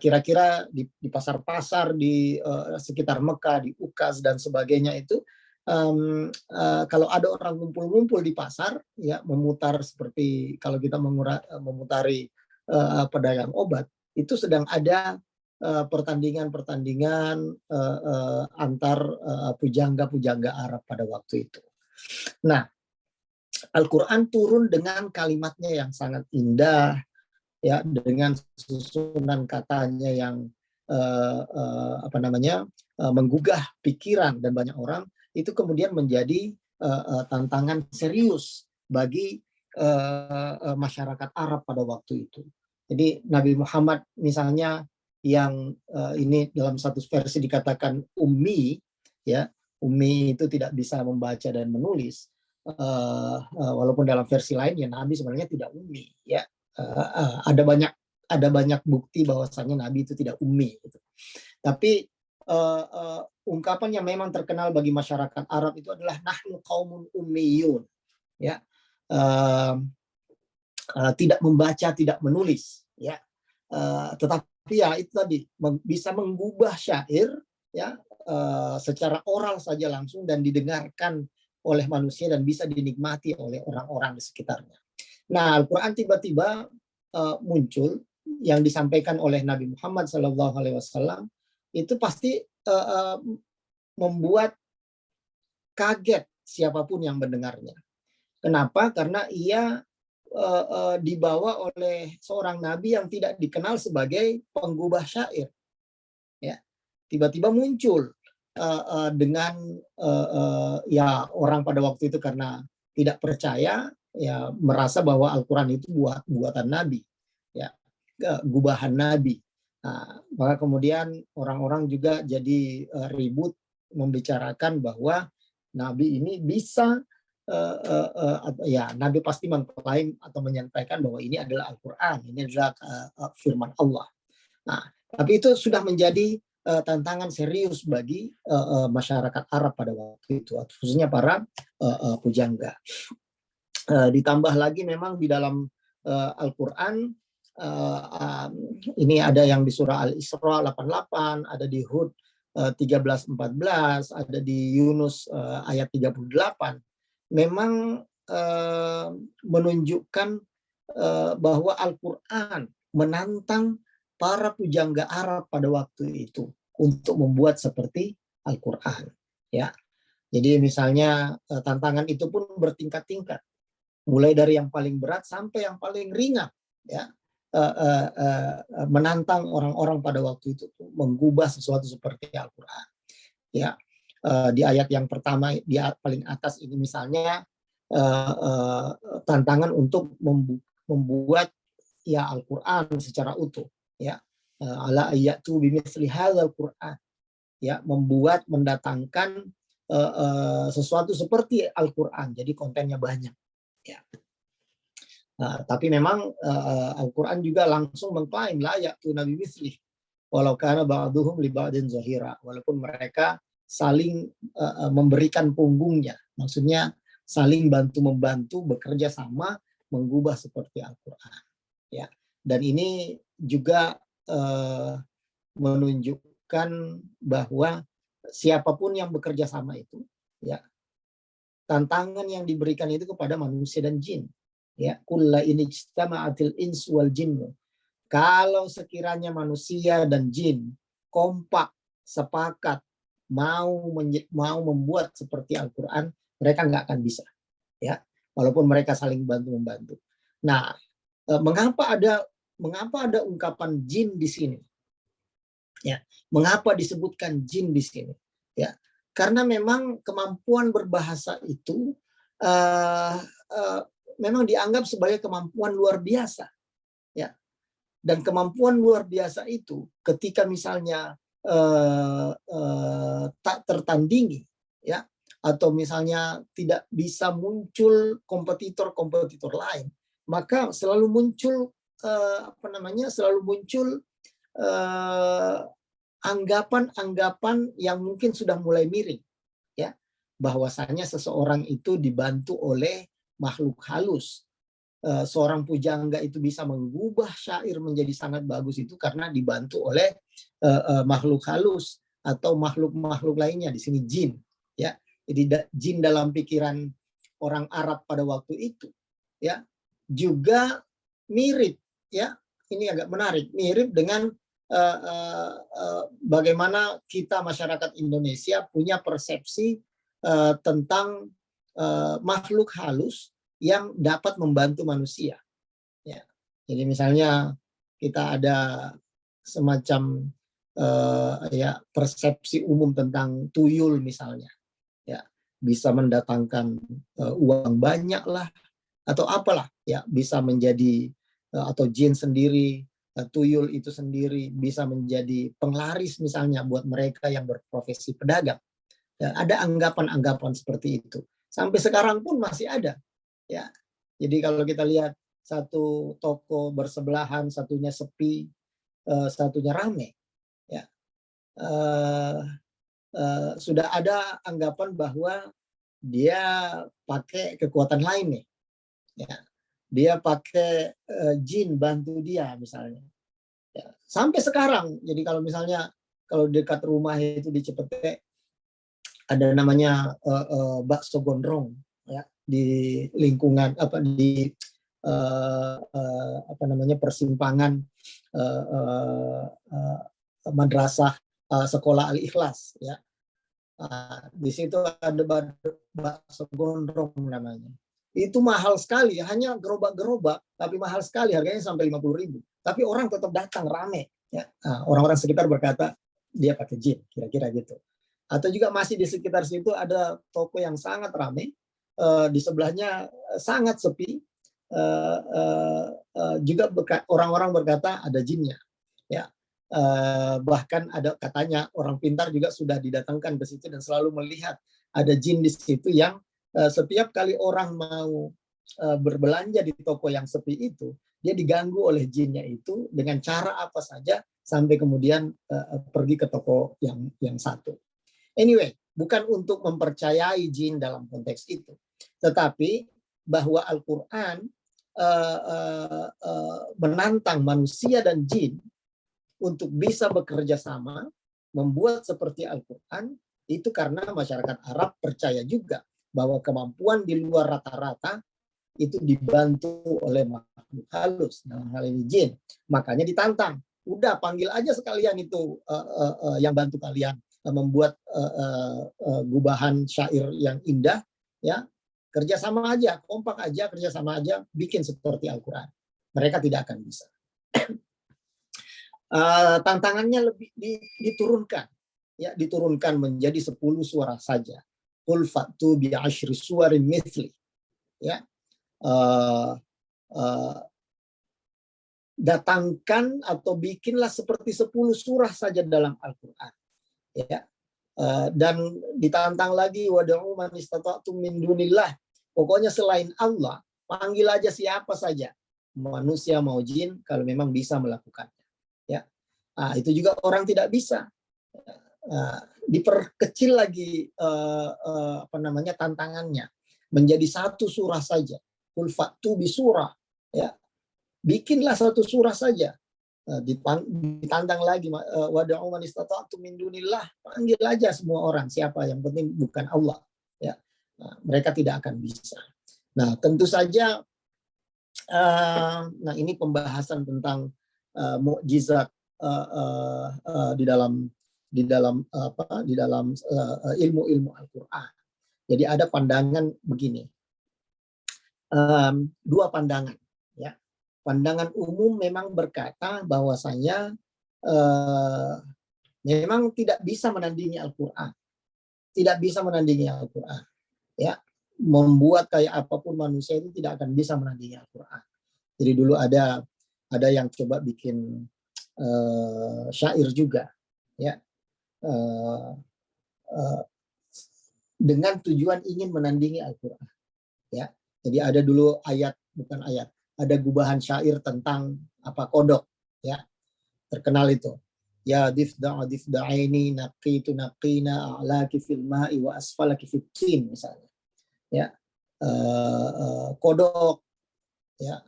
kira-kira di pasar-pasar di sekitar Mekah, di Ukaz dan sebagainya itu, kalau ada orang ngumpul-ngumpul di pasar, ya, memutar seperti kalau kita memutari pedagang obat, itu sedang ada pertandingan antar pujangga-pujangga Arab pada waktu itu. Nah, Al-Quran turun dengan kalimatnya yang sangat indah, ya, dengan susunan katanya yang menggugah pikiran dan banyak orang, itu kemudian menjadi tantangan serius bagi masyarakat Arab pada waktu itu. Jadi Nabi Muhammad misalnya yang ini dalam satu versi dikatakan ummi, ya, ummi itu tidak bisa membaca dan menulis, walaupun dalam versi lain ya Nabi sebenarnya tidak ummi, ya. Ada banyak bukti bahwasannya Nabi itu tidak ummi, gitu. Tapi ungkapan yang memang terkenal bagi masyarakat Arab itu adalah nahnu qaumun ummiyun, ya, tidak membaca, tidak menulis, ya, tetapi ya itu tadi bisa menggubah syair, ya, secara oral saja langsung dan didengarkan oleh manusia dan bisa dinikmati oleh orang-orang di sekitarnya. Nah, Al-Quran tiba-tiba muncul yang disampaikan oleh Nabi Muhammad SAW itu pasti membuat kaget siapapun yang mendengarnya. Kenapa? Karena ia dibawa oleh seorang nabi yang tidak dikenal sebagai penggubah syair, ya. Tiba-tiba muncul dengan ya orang pada waktu itu karena tidak percaya, ya, merasa bahwa Al-Quran itu buatan nabi, ya, gubahan nabi. Nah, maka kemudian orang-orang juga jadi ribut membicarakan bahwa nabi ini bisa ya, Nabi pasti mengklaim atau menyampaikan bahwa ini adalah Al-Quran, ini adalah firman Allah. Nah, tapi itu sudah menjadi tantangan serius bagi masyarakat Arab pada waktu itu, khususnya para pujangga. Ditambah lagi memang di dalam Al-Quran ini ada yang di surah Al-Isra 88, ada di Hud 13-14, ada di Yunus ayat 38. Memang menunjukkan bahwa Al-Quran menantang para pujangga Arab pada waktu itu untuk membuat seperti Al-Quran, ya. Jadi misalnya tantangan itu pun bertingkat-tingkat, mulai dari yang paling berat sampai yang paling ringan, ya. Menantang orang-orang pada waktu itu menggubah sesuatu seperti Al-Quran, ya. Di ayat yang pertama di paling atas ini misalnya tantangan untuk membuat, ya, Al-Quran secara utuh, ya, ala ayatu bimithli hadzal Quran, ya, mendatangkan sesuatu seperti Al-Quran, jadi kontennya banyak, ya. Tapi memang Al-Quran juga langsung mengklaim la ya'tuna bimithlihi walau kana ba'duhum li ba'din zahira, walaupun mereka saling memberikan punggungnya, maksudnya saling bantu-membantu, bekerja sama, menggubah seperti Al-Quran, ya. Dan ini juga menunjukkan bahwa siapapun yang bekerja sama itu, ya, tantangan yang diberikan itu kepada manusia dan jin. Ya, kulla in ijtama'atil ins wal jinnu. Kalau sekiranya manusia dan jin kompak, sepakat, mau membuat seperti Al-Quran, mereka nggak akan bisa. Ya, walaupun mereka saling bantu-membantu. Nah, mengapa ada ungkapan jin di sini? Ya, mengapa disebutkan jin di sini? Ya, karena memang kemampuan berbahasa itu memang dianggap sebagai kemampuan luar biasa. Ya, dan kemampuan luar biasa itu ketika misalnya tak tertandingi, ya, atau misalnya tidak bisa muncul kompetitor-kompetitor lain, maka selalu muncul anggapan-anggapan yang mungkin sudah mulai miring, ya, bahwasanya seseorang itu dibantu oleh makhluk halus. Seorang pujangga itu bisa mengubah syair menjadi sangat bagus itu karena dibantu oleh makhluk halus atau makhluk-makhluk lainnya, di sini jin, ya. Jadi jin dalam pikiran orang Arab pada waktu itu, ya, juga mirip, ya. Ini agak menarik, mirip dengan bagaimana kita masyarakat Indonesia punya persepsi tentang makhluk halus yang dapat membantu manusia. Ya. Jadi misalnya kita ada semacam ya, persepsi umum tentang tuyul misalnya, ya, bisa mendatangkan uang banyak lah atau apalah, ya, bisa menjadi atau jin sendiri, tuyul itu sendiri bisa menjadi penglaris misalnya buat mereka yang berprofesi pedagang. Ya, ada anggapan-anggapan seperti itu. Sampai sekarang pun masih ada. Ya, jadi kalau kita lihat satu toko bersebelahan, satunya sepi, satunya rame, ya, sudah ada anggapan bahwa dia pakai kekuatan lain nih, ya, dia pakai jin bantu dia misalnya. Ya, sampai sekarang, jadi kalau misalnya kalau dekat rumah itu di Cipete ada namanya bakso gondrong, ya, di lingkungan persimpangan madrasah sekolah Al-Ikhlas, ya. Di situ ada bakso gondrong namanya. Itu mahal sekali, hanya gerobak-gerobak, tapi mahal sekali, harganya sampai 50.000. Tapi orang tetap datang rame, ya. Orang-orang sekitar berkata dia pakai jin, kira-kira gitu. Atau juga masih di sekitar situ ada toko yang sangat ramai, di sebelahnya sangat sepi, juga orang-orang berkata ada jinnya, ya. Bahkan ada katanya orang pintar juga sudah didatangkan ke situ dan selalu melihat ada jin di situ yang setiap kali orang mau berbelanja di toko yang sepi itu, dia diganggu oleh jinnya itu dengan cara apa saja sampai kemudian pergi ke toko yang satu. Anyway, bukan untuk mempercayai jin dalam konteks itu, tetapi bahwa Al-Quran menantang manusia dan jin untuk bisa bekerja sama, membuat seperti Al-Quran, itu karena masyarakat Arab percaya juga bahwa kemampuan di luar rata-rata itu dibantu oleh makhluk halus, dalam hal ini jin. Makanya ditantang, udah panggil aja sekalian itu yang bantu kalian membuat gubahan syair yang indah, ya, kerjasama aja, kompak aja, kerjasama aja, bikin seperti Al-Quran. Mereka tidak akan bisa. Tantangannya lebih diturunkan, ya, diturunkan menjadi 10 suara saja. Qul fa'tu bi 10 suwarin mithli, ya. Datangkan atau bikinlah seperti 10 surah saja dalam Al-Quran, ya. Dan ditantang lagi, wad'u man istata'tum min dunillah, pokoknya selain Allah panggil aja siapa saja, manusia mau jin, kalau memang bisa melakukannya, ya. Itu juga orang tidak bisa, diperkecil lagi tantangannya menjadi 1 surah saja. Qul fa'tu bi surah, ya, bikinlah 1 surah saja. Ditantang lagi, wad'u man istata'tum min dunillah, panggil aja semua orang, siapa, yang penting bukan Allah, ya. Nah, mereka tidak akan bisa. Nah, tentu saja nah ini pembahasan tentang mukjizat di dalam ilmu-ilmu Al-Qur'an. Jadi ada pandangan begini. Dua pandangan, ya. Pandangan umum memang berkata bahwasanya memang tidak bisa menandingi Al-Qur'an. Tidak bisa menandingi Al-Qur'an. Ya, membuat kayak apapun manusia itu tidak akan bisa menandingi Al-Qur'an. Jadi dulu ada yang coba bikin syair juga, ya, dengan tujuan ingin menandingi Al-Qur'an. Ya, jadi ada dulu ada gubahan syair tentang kodok, ya, terkenal itu. Ya difda'aini naqitu naqina a'laki fil ma'i wa asfalaki fit tin, misalnya. Ya, kodok, ya,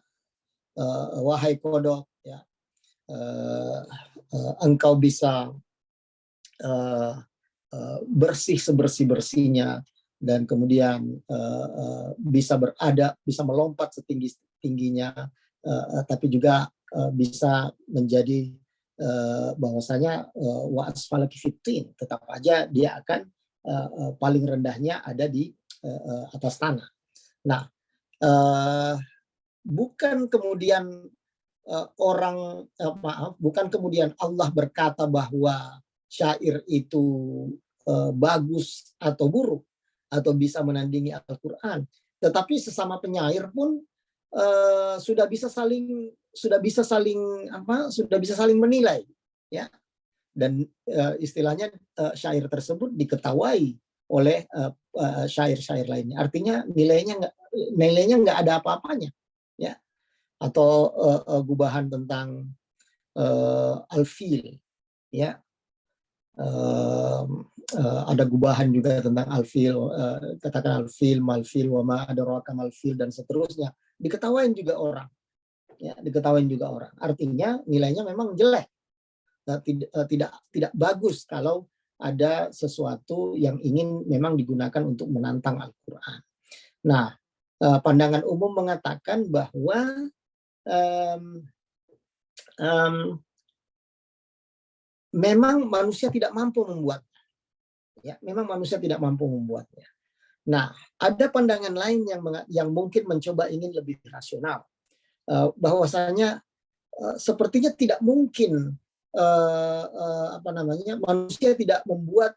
wahai kodok, ya, engkau bisa bersih sebersih-bersihnya, dan kemudian bisa melompat setinggi-tingginya, tapi juga bisa menjadi bahwasanya wa asfalaki fitin, tetap aja dia akan paling rendahnya ada di atas tanah. Nah, bukan kemudian bukan kemudian Allah berkata bahwa syair itu bagus atau buruk atau bisa menandingi Al-Qur'an, tetapi sesama penyair pun sudah bisa saling menilai, ya. Dan istilahnya syair tersebut diketawai oleh syair-syair lainnya. Artinya nilainya nggak ada apa-apanya, ya. Atau gubahan tentang Al-Fil, ya. Ada gubahan juga tentang Al-Fil, katakan Al-Fil, Mal-Fil, wa ma adraka mal-fil, dan seterusnya. Diketawain juga orang, ya, diketawain juga orang. Artinya nilainya memang jelek, tidak bagus kalau ada sesuatu yang ingin memang digunakan untuk menantang Al-Qur'an. Nah, pandangan umum mengatakan bahwa memang manusia tidak mampu membuatnya. Ya, memang manusia tidak mampu membuatnya. Nah, ada pandangan lain yang mungkin mencoba ingin lebih rasional, bahwasanya sepertinya tidak mungkin manusia tidak membuat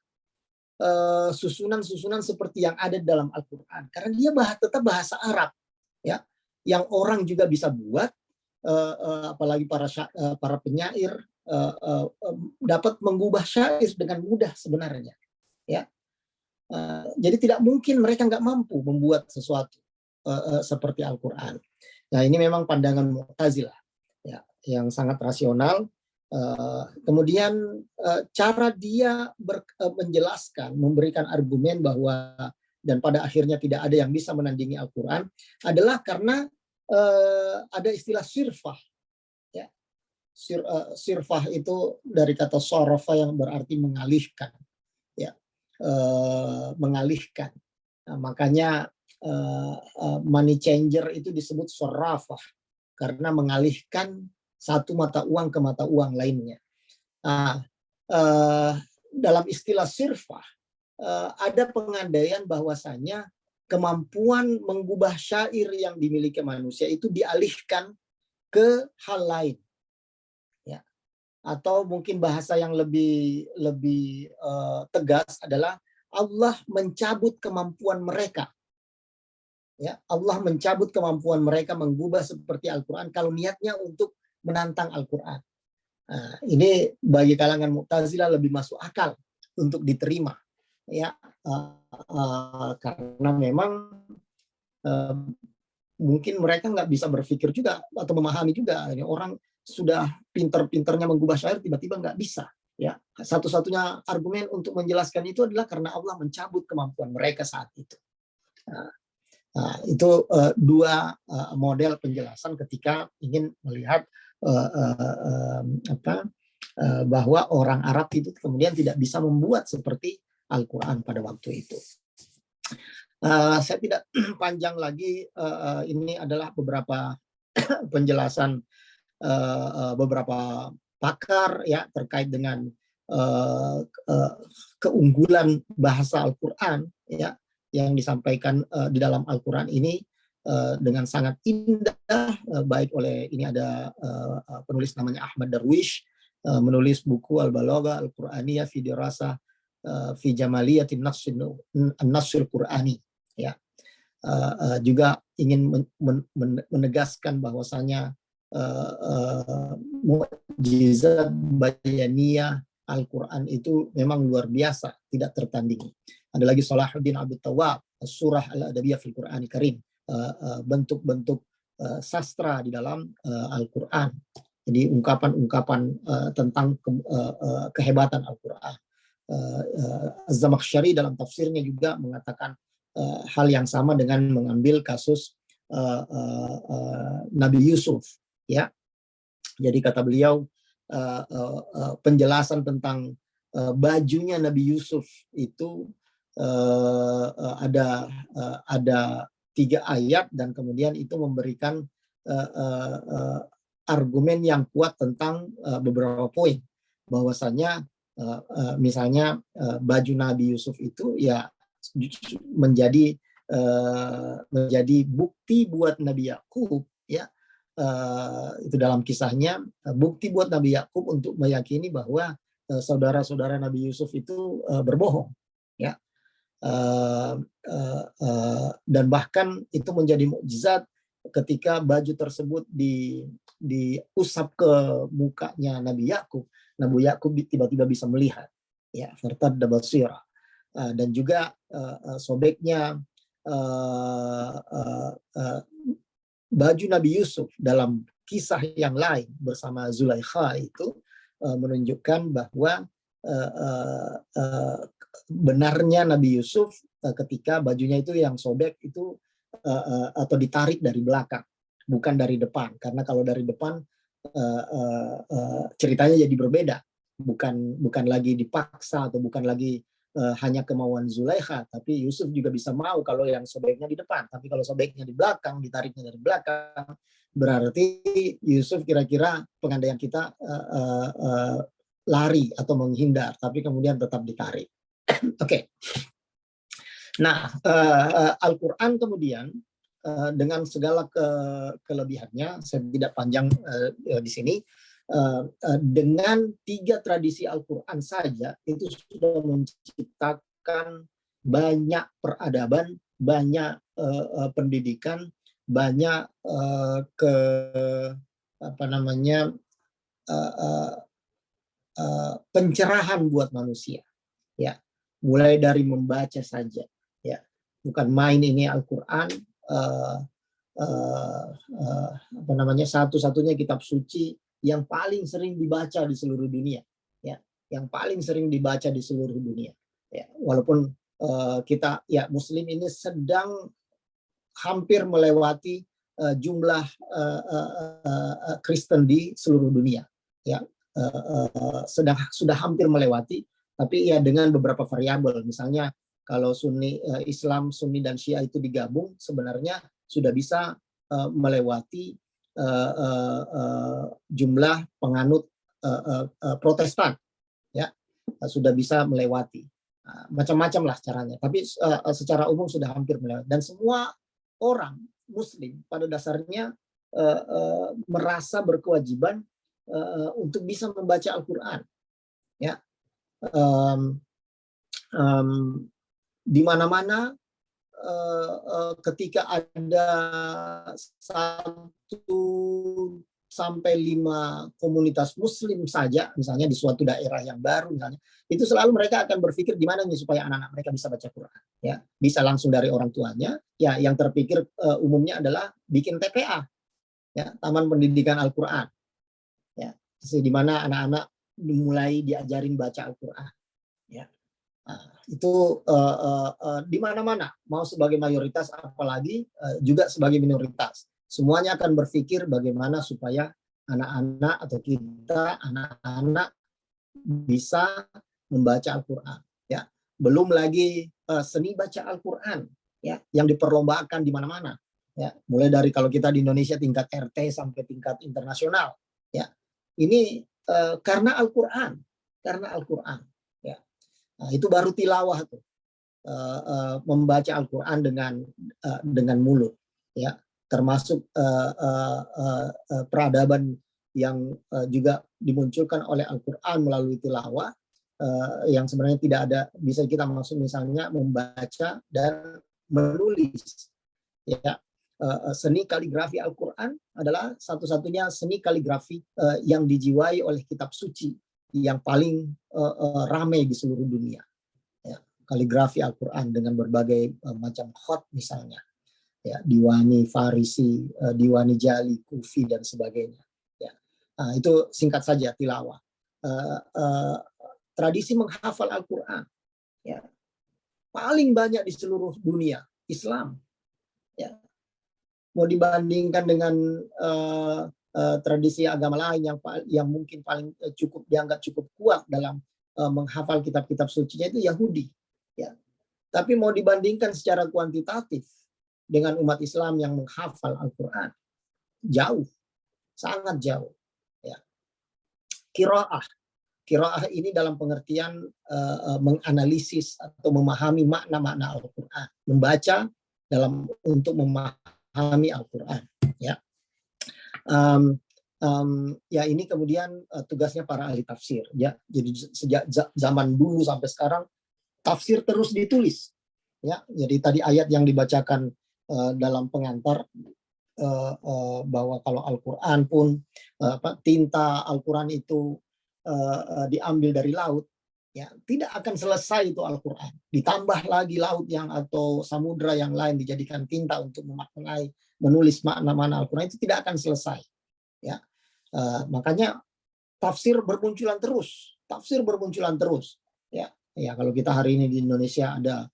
susunan-susunan seperti yang ada dalam Al-Qur'an, karena dia tetap bahasa Arab, ya, yang orang juga bisa buat, apalagi para penyair dapat mengubah syair dengan mudah sebenarnya, ya. Jadi tidak mungkin mereka nggak mampu membuat sesuatu seperti Al-Qur'an. Nah, ini memang pandangan Mu'tazilah, ya, yang sangat rasional. Kemudian cara dia menjelaskan, memberikan argumen bahwa dan pada akhirnya tidak ada yang bisa menandingi Al-Qur'an adalah karena ada istilah sirfah. Ya. Sirfah itu dari kata sorofa yang berarti mengalihkan. Ya. Mengalihkan. Nah, makanya money changer itu disebut sorafah karena mengalihkan satu mata uang ke mata uang lainnya. Nah, dalam istilah sirfah ada pengandaian bahwasanya kemampuan mengubah syair yang dimiliki manusia itu dialihkan ke hal lain, ya. Atau mungkin bahasa yang lebih tegas adalah Allah mencabut kemampuan mereka. Ya, Allah mencabut kemampuan mereka mengubah seperti Al-Qur'an kalau niatnya untuk menantang Al-Qur'an. Nah, ini bagi kalangan Mu'tazilah lebih masuk akal untuk diterima, ya, karena memang mungkin mereka nggak bisa berpikir juga atau memahami juga. Ini orang sudah pinter-pinternya mengubah syair tiba-tiba nggak bisa, ya. Satu-satunya argumen untuk menjelaskan itu adalah karena Allah mencabut kemampuan mereka saat itu. Nah, itu dua model penjelasan ketika ingin melihat bahwa orang Arab itu kemudian tidak bisa membuat seperti Al-Qur'an pada waktu itu. Saya tidak panjang lagi. Ini adalah beberapa penjelasan beberapa pakar ya terkait dengan keunggulan bahasa Al-Quran ya yang disampaikan di dalam Al-Quran ini dengan sangat indah, baik oleh ini ada penulis namanya Ahmad Darwish, menulis buku Al-Balagha Al-Qur'aniyah fi dirasah fi jamaliyatin nassil Qur'ani ya. Juga ingin menegaskan bahwasanya mukjizat bayaniyah Al-Quran itu memang luar biasa, tidak tertandingi. Ada lagi Salahuddin Abdul Tawwab, Surah Al-Adabiyah fil Qur'an Karim, bentuk-bentuk sastra di dalam Al-Quran. Jadi ungkapan-ungkapan tentang kehebatan Al-Quran. Az-Zamakhsyari dalam tafsirnya juga mengatakan hal yang sama dengan mengambil kasus Nabi Yusuf ya. Jadi kata beliau penjelasan tentang bajunya Nabi Yusuf itu ada 3 ayat dan kemudian itu memberikan argumen yang kuat tentang beberapa poin, bahwasanya misalnya baju Nabi Yusuf itu ya menjadi bukti buat Nabi Yakub ya, itu dalam kisahnya bukti buat Nabi Yakub untuk meyakini bahwa saudara-saudara Nabi Yusuf itu berbohong ya, dan bahkan itu menjadi mukjizat ketika baju tersebut diusap ke mukanya Nabi Yakub tiba-tiba bisa melihat ya, fartadda basira. Dan juga sobeknya baju Nabi Yusuf dalam kisah yang lain bersama Zulaikha itu menunjukkan bahwa benarnya Nabi Yusuf ketika bajunya itu yang sobek itu atau ditarik dari belakang, bukan dari depan. Karena kalau dari depan ceritanya jadi berbeda, bukan lagi dipaksa atau bukan lagi hanya kemauan Zulaikha, tapi Yusuf juga bisa mau kalau yang sobeknya di depan. Tapi kalau sobeknya di belakang, ditariknya dari belakang, berarti Yusuf kira-kira pengandaian kita lari atau menghindar, tapi kemudian tetap ditarik. Oke. Nah, Al-Quran kemudian dengan segala kelebihannya, saya tidak panjang di sini, dengan 3 tradisi Al-Quran saja itu sudah menciptakan banyak peradaban, banyak pendidikan, banyak pencerahan buat manusia ya, mulai dari membaca saja ya, bukan main ini Al-Quran satu-satunya kitab suci yang paling sering dibaca di seluruh dunia ya, yang paling sering dibaca di seluruh dunia ya, walaupun kita ya Muslim ini sedang hampir melewati jumlah Kristen di seluruh dunia ya, sudah hampir melewati, tapi ya dengan beberapa variabel. Misalnya kalau Islam Sunni dan Syiah itu digabung sebenarnya sudah bisa melewati jumlah penganut Protestan ya, sudah bisa melewati macam-macam lah caranya, tapi secara umum sudah hampir melewati. Dan semua orang Muslim pada dasarnya merasa berkewajiban untuk bisa membaca Al-Quran ya. Di mana-mana ketika ada 1 sampai 5 komunitas Muslim saja, misalnya di suatu daerah yang baru misalnya, itu selalu mereka akan berpikir gimana nih supaya anak-anak mereka bisa baca Quran ya, bisa langsung dari orang tuanya ya. Yang terpikir umumnya adalah bikin TPA ya, Taman Pendidikan Al-Quran ya, di mana anak-anak mulai diajarin baca Al-Quran ya. Itu di mana-mana, mau sebagai mayoritas apalagi juga sebagai minoritas, semuanya akan berpikir bagaimana supaya anak-anak atau kita anak-anak bisa membaca Al-Quran ya. Belum lagi seni baca Al-Quran ya, yang diperlombakan di mana-mana, ya, mulai dari kalau kita di Indonesia tingkat RT sampai tingkat internasional, ya, ini karena Al-Quran, ya. Nah, itu baru tilawah tuh, membaca Al-Quran dengan mulut, ya, termasuk peradaban yang juga dimunculkan oleh Al-Quran melalui tilawah, yang sebenarnya tidak ada, bisa kita maksud misalnya membaca dan menulis, ya. Seni kaligrafi Al-Quran adalah satu-satunya seni kaligrafi yang dijiwai oleh kitab suci yang paling ramai di seluruh dunia, ya. Kaligrafi Al-Quran dengan berbagai macam khot misalnya, ya, Diwani Farisi, Diwani Jali, Kufi dan sebagainya, ya. Nah, itu singkat saja tilawah. Tradisi menghafal Al-Quran, ya, paling banyak di seluruh dunia Islam, ya. Mau dibandingkan dengan tradisi agama lain yang mungkin paling dianggap cukup kuat dalam menghafal kitab-kitab sucinya itu Yahudi, ya. Tapi mau dibandingkan secara kuantitatif dengan umat Islam yang menghafal Al-Quran, jauh, sangat jauh, ya. Qiraah ini dalam pengertian menganalisis atau memahami makna-makna Al-Quran, membaca untuk memahami Al-Quran, ya. Ya, ini kemudian tugasnya para ahli tafsir, ya. Jadi sejak zaman dulu sampai sekarang tafsir terus ditulis, ya. Jadi tadi ayat yang dibacakan dalam pengantar, bahwa kalau Al-Quran pun tinta Al-Quran itu diambil dari laut, ya, tidak akan selesai itu Al-Quran. Ditambah lagi laut atau samudra yang lain dijadikan tinta untuk memaknai, menulis makna-makna Al-Quran, itu tidak akan selesai, ya. Makanya tafsir bermunculan terus, ya. Ya, kalau kita hari ini di Indonesia ada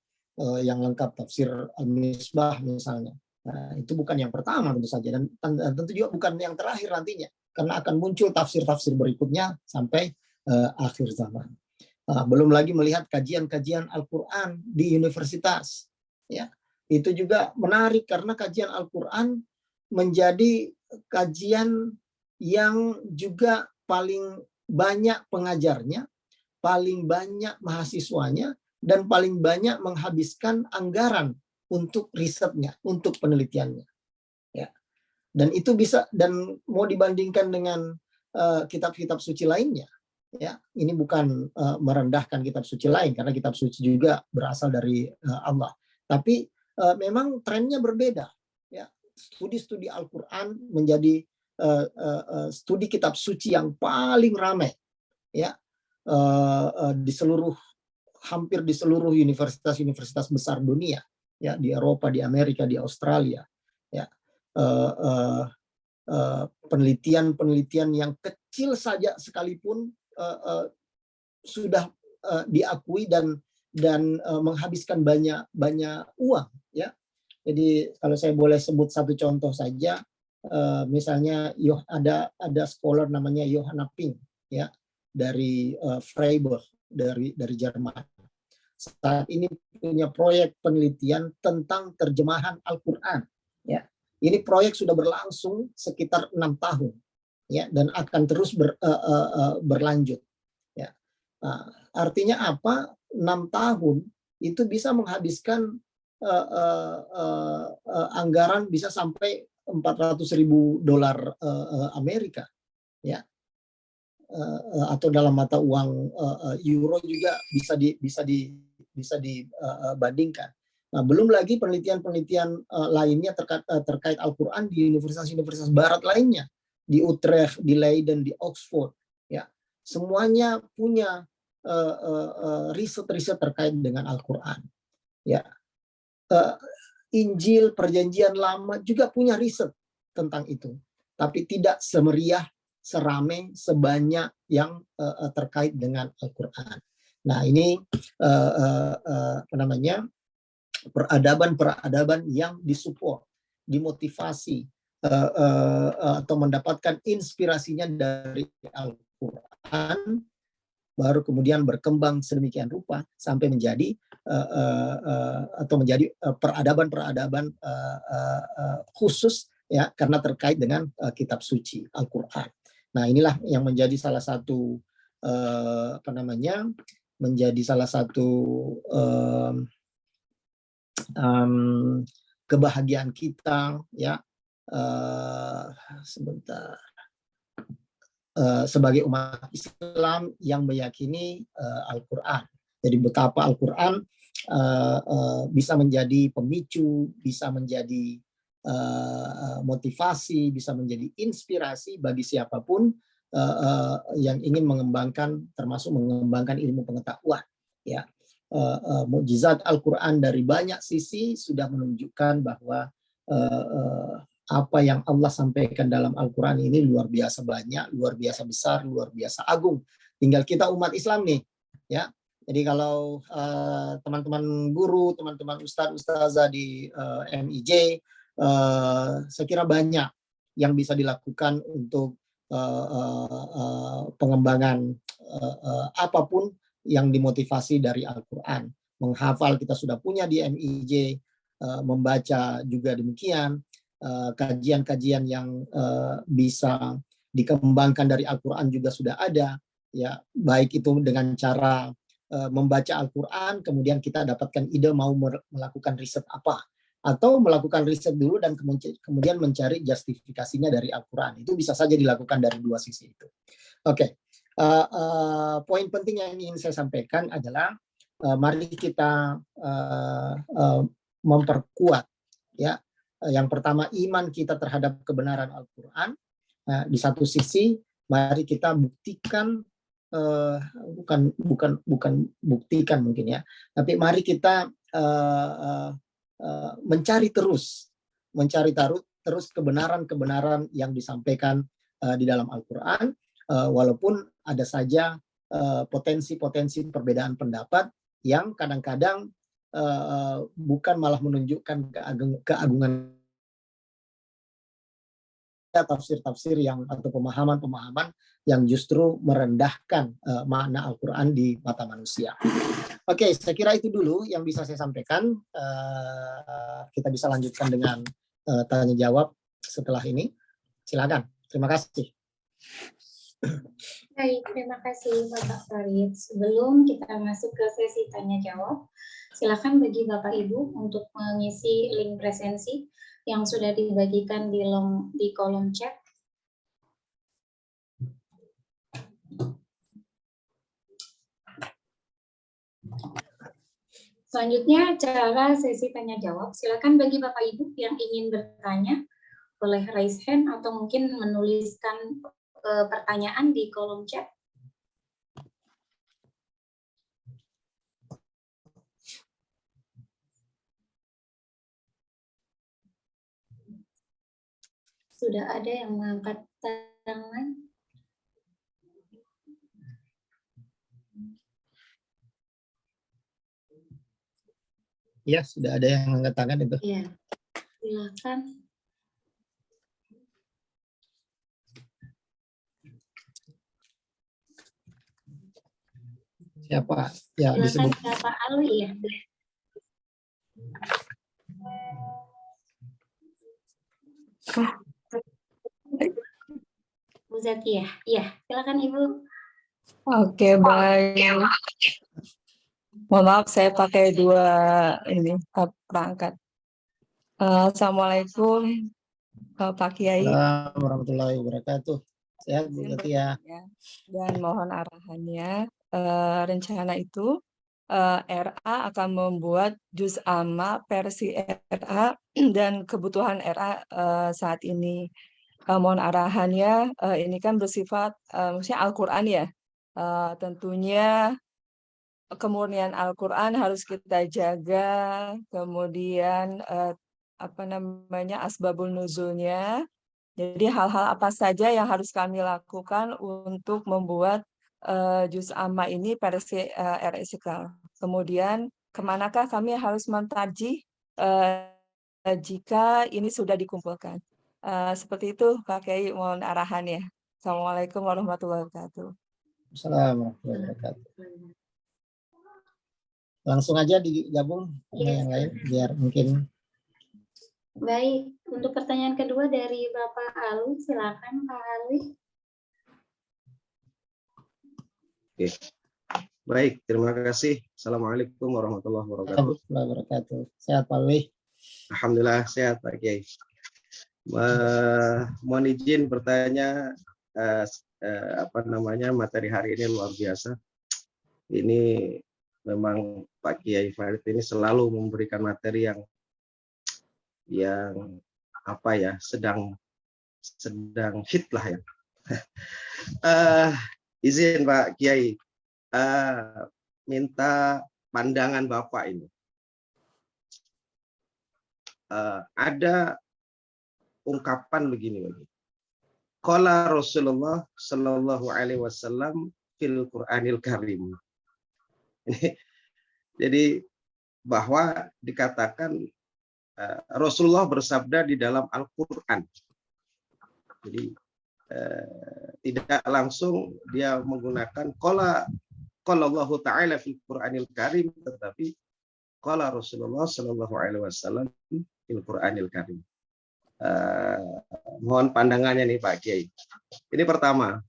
yang lengkap tafsir Al-Misbah misalnya. Nah, itu bukan yang pertama tentu saja, dan tentu juga bukan yang terakhir nantinya, karena akan muncul tafsir-tafsir berikutnya sampai akhir zaman. Belum lagi melihat kajian-kajian Al-Quran di universitas, ya. Itu juga menarik karena kajian Al-Quran menjadi kajian yang juga paling banyak pengajarnya, paling banyak mahasiswanya, dan paling banyak menghabiskan anggaran untuk risetnya, untuk penelitiannya, ya. Dan itu bisa, dan mau dibandingkan dengan kitab-kitab suci lainnya, ya. Ini bukan merendahkan kitab suci lain, karena kitab suci juga berasal dari Allah. Tapi memang trennya berbeda, ya. Studi-studi Al-Quran menjadi studi kitab suci yang paling ramai, ya, hampir di seluruh universitas-universitas besar dunia, ya, di Eropa, di Amerika, di Australia, ya. Penelitian-penelitian yang kecil saja sekalipun sudah diakui dan menghabiskan banyak uang, ya. Jadi kalau saya boleh sebut satu contoh saja, misalnya ada scholar namanya Johanna Ping, ya, dari Freiburg, dari Jerman. Saat ini punya proyek penelitian tentang terjemahan Al-Quran, ya. Ini proyek sudah berlangsung sekitar 6 tahun, ya, dan akan terus berlanjut, ya. Artinya apa? 6 tahun itu bisa menghabiskan anggaran bisa sampai $400.000 Amerika, ya. Atau dalam mata uang euro juga bisa dibandingkan. Nah, belum lagi penelitian-penelitian lainnya terkait Al-Quran di universitas-universitas barat lainnya, di Utrecht, di Leiden, di Oxford, ya. Semuanya punya riset-riset terkait dengan Al-Quran, ya. Injil Perjanjian Lama juga punya riset tentang itu, tapi tidak semeriah, seramai, sebanyak yang terkait dengan Al-Quran. Nah, ini peradaban yang disupport, dimotivasi, atau mendapatkan inspirasinya dari Al-Quran, baru kemudian berkembang sedemikian rupa sampai menjadi atau menjadi peradaban-peradaban khusus ya, karena terkait dengan kitab suci Al-Qur'an. Nah, inilah yang menjadi salah satu menjadi salah satu kebahagiaan kita ya, sebentar, sebagai umat Islam yang meyakini Al-Qur'an. Jadi betapa Al-Qur'an bisa menjadi pemicu, bisa menjadi motivasi, bisa menjadi inspirasi bagi siapapun yang ingin mengembangkan, termasuk mengembangkan ilmu pengetahuan. Ya, mukjizat Al-Qur'an dari banyak sisi sudah menunjukkan bahwa apa yang Allah sampaikan dalam Al-Quran ini luar biasa banyak, luar biasa besar, luar biasa agung. Tinggal kita umat Islam nih, ya. Jadi kalau teman-teman guru, teman-teman ustazah di MIJ, saya kira banyak yang bisa dilakukan untuk pengembangan apapun yang dimotivasi dari Al-Quran. Menghafal kita sudah punya di MIJ, membaca juga demikian. Kajian-kajian yang bisa dikembangkan dari Al-Quran juga sudah ada, ya, baik itu dengan cara membaca Al-Quran, kemudian kita dapatkan ide mau melakukan riset apa, atau melakukan riset dulu dan kemudian mencari justifikasinya dari Al-Quran. Itu bisa saja dilakukan dari dua sisi itu. Oke, poin penting yang ingin saya sampaikan adalah mari kita memperkuat, ya. Yang pertama, iman kita terhadap kebenaran Al-Quran. Nah, di satu sisi, mari kita buktikan, bukan buktikan mungkin ya, tapi mari kita mencari terus kebenaran-kebenaran yang disampaikan di dalam Al-Quran, walaupun ada saja potensi-potensi perbedaan pendapat yang kadang-kadang bukan malah menunjukkan keagungan tafsir-tafsir yang atau pemahaman-pemahaman yang justru merendahkan makna Al-Quran di mata manusia. Oke, saya kira itu dulu yang bisa saya sampaikan. Kita bisa lanjutkan dengan tanya jawab setelah ini. Silakan. Terima kasih. Baik, terima kasih Bapak Farid. Sebelum kita masuk ke sesi tanya jawab, silakan bagi Bapak Ibu untuk mengisi link presensi yang sudah dibagikan di kolom chat. Selanjutnya cara sesi tanya jawab. Silakan bagi Bapak Ibu yang ingin bertanya boleh raise hand atau mungkin menuliskan pertanyaan di kolom chat. Sudah ada yang mengangkat tangan? Ya, sudah ada yang mengangkat tangan itu. Iya, silakan. Siapa? Ya, Silakan disebut. Bapak Alwi ya. Bu Zaki ya. Iya, silakan Ibu. Oke, baik. Mohon maaf, saya pakai dua perangkat. Assalamualaikum, Pak Kiai. Assalamualaikum warahmatullahi wabarakatuh. Sehat Bu Zaki ya. Dan mohon arahannya. Rencana itu RA akan membuat juz amma versi RA dan kebutuhan RA saat ini. Mohon arahannya, ini kan bersifat maksudnya Al-Quran ya. Tentunya kemurnian Al-Quran harus kita jaga, kemudian asbabun nuzulnya. Jadi hal-hal apa saja yang harus kami lakukan untuk membuat juz amma ini versi RA Istiqlal. Kemudian kemanakah kami harus mentarjih jika ini sudah dikumpulkan. Seperti itu Pak Kiai, mohon arahannya. Assalamualaikum warahmatullahi wabarakatuh. Assalamualaikum warahmatullahi wabarakatuh. Langsung aja digabung sama yang lain biar mungkin. Baik, untuk pertanyaan kedua dari Bapak Alwi, silakan Pak Alwi. Oke. Baik, terima kasih. Assalamualaikum warahmatullahi wabarakatuh. Warahmatullahi wabarakatuh. Sehat Pak Alwi? Alhamdulillah sehat Pak Kiai. Mohon izin bertanya, materi hari ini luar biasa. Ini memang Pak Kiai Farid ini selalu memberikan materi yang sedang hit lah ya. Izin Pak Kiai, minta pandangan Bapak ini. Ada ungkapan begini. Qala Rasulullah Shallallahu Alaihi Wasallam fil Qur'anil Karim. Jadi bahwa dikatakan Rasulullah bersabda di dalam Al-Quran. Jadi tidak langsung dia menggunakan qala Allahu Ta'ala fil Qur'anil Karim, tetapi qala Rasulullah Shallallahu Alaihi Wasallam fil Qur'anil Karim. Mohon pandangannya nih Pak Kiai. Ini pertama.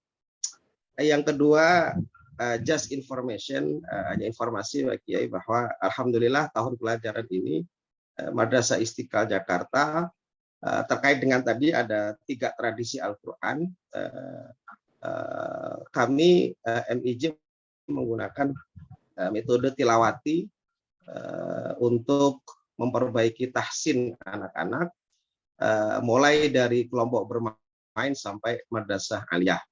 Yang kedua, just information, hanya informasi Pak Kiai bahwa alhamdulillah tahun pelajaran ini Madrasah Istiqlal Jakarta terkait dengan tadi ada 3 tradisi Al-Quran. Kami MIJ menggunakan metode tilawati untuk memperbaiki tahsin anak-anak, mulai dari kelompok bermain sampai madrasah aliyah.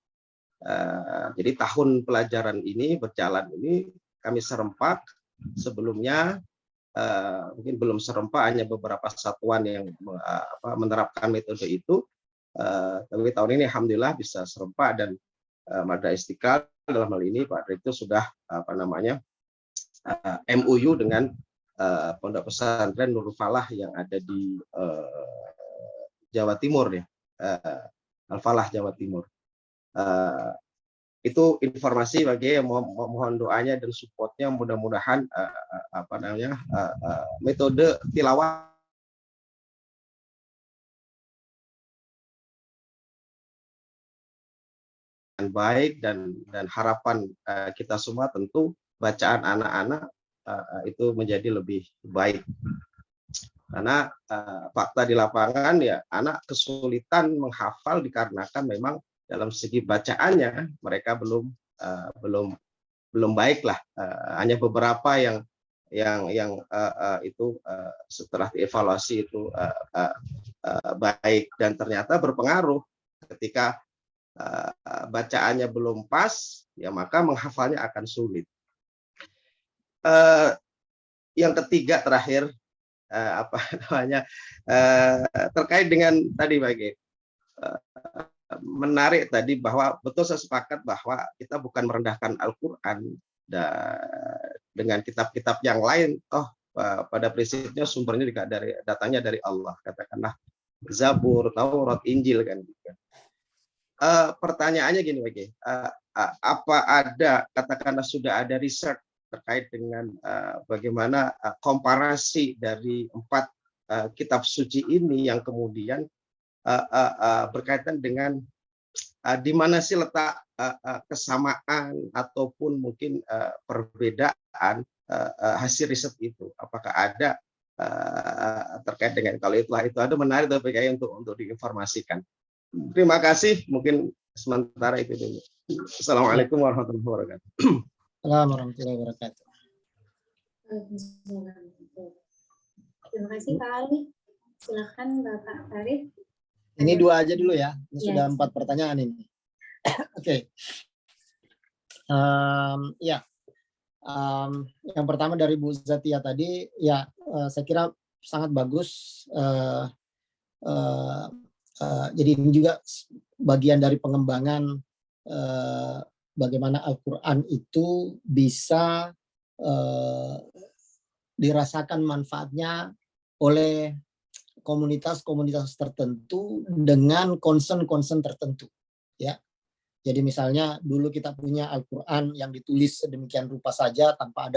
Jadi tahun pelajaran ini berjalan ini kami serempak. Sebelumnya mungkin belum serempak, hanya beberapa satuan yang menerapkan metode itu. Tapi tahun ini alhamdulillah bisa serempak, dan Madrasah Istiqlal dalam hal ini Pak Direktur sudah MOU dengan Pondok Pesantren Nurul Falah yang ada di Jawa Timur ya, Al-Falah Jawa Timur. Itu informasi bagi yang mohon doanya dan supportnya, mudah-mudahan metode tilawah baik, dan harapan kita semua tentu bacaan anak-anak itu menjadi lebih baik. Karena fakta di lapangan ya, anak kesulitan menghafal dikarenakan memang dalam segi bacaannya mereka belum baik lah. Hanya beberapa yang itu setelah dievaluasi itu baik, dan ternyata berpengaruh. Ketika bacaannya belum pas, ya maka menghafalnya akan sulit. Yang ketiga terakhir, terkait dengan tadi menarik tadi bahwa betul saya sepakat bahwa kita bukan merendahkan Al-Quran dengan kitab-kitab yang lain. Toh pada prinsipnya sumbernya juga datanya dari Allah, katakanlah Zabur, Taurat, Injil kan gitu. Pertanyaannya gini apa ada, katakanlah sudah ada riset terkait dengan bagaimana komparasi dari 4 kitab suci ini yang kemudian berkaitan dengan di mana sih letak kesamaan ataupun mungkin perbedaan hasil riset itu? Apakah ada terkait dengan, kalau itu ada, menarik tapi kayak untuk diinformasikan. Terima kasih, mungkin sementara itu dulu. Assalamualaikum warahmatullahi wabarakatuh. Assalamualaikum warahmatullahi wabarakatuh. Terima kasih Pak Ali. Silakan Bapak Farid. Ini 2 aja dulu ya. Ini sudah 4 pertanyaan ini. Oke. Yang pertama dari Bu Zatia tadi, ya saya kira sangat bagus. Jadi ini juga bagian dari pengembangan bagaimana Al-Quran itu bisa dirasakan manfaatnya oleh komunitas-komunitas tertentu dengan concern tertentu, ya. Jadi misalnya dulu kita punya Al-Quran yang ditulis sedemikian rupa saja tanpa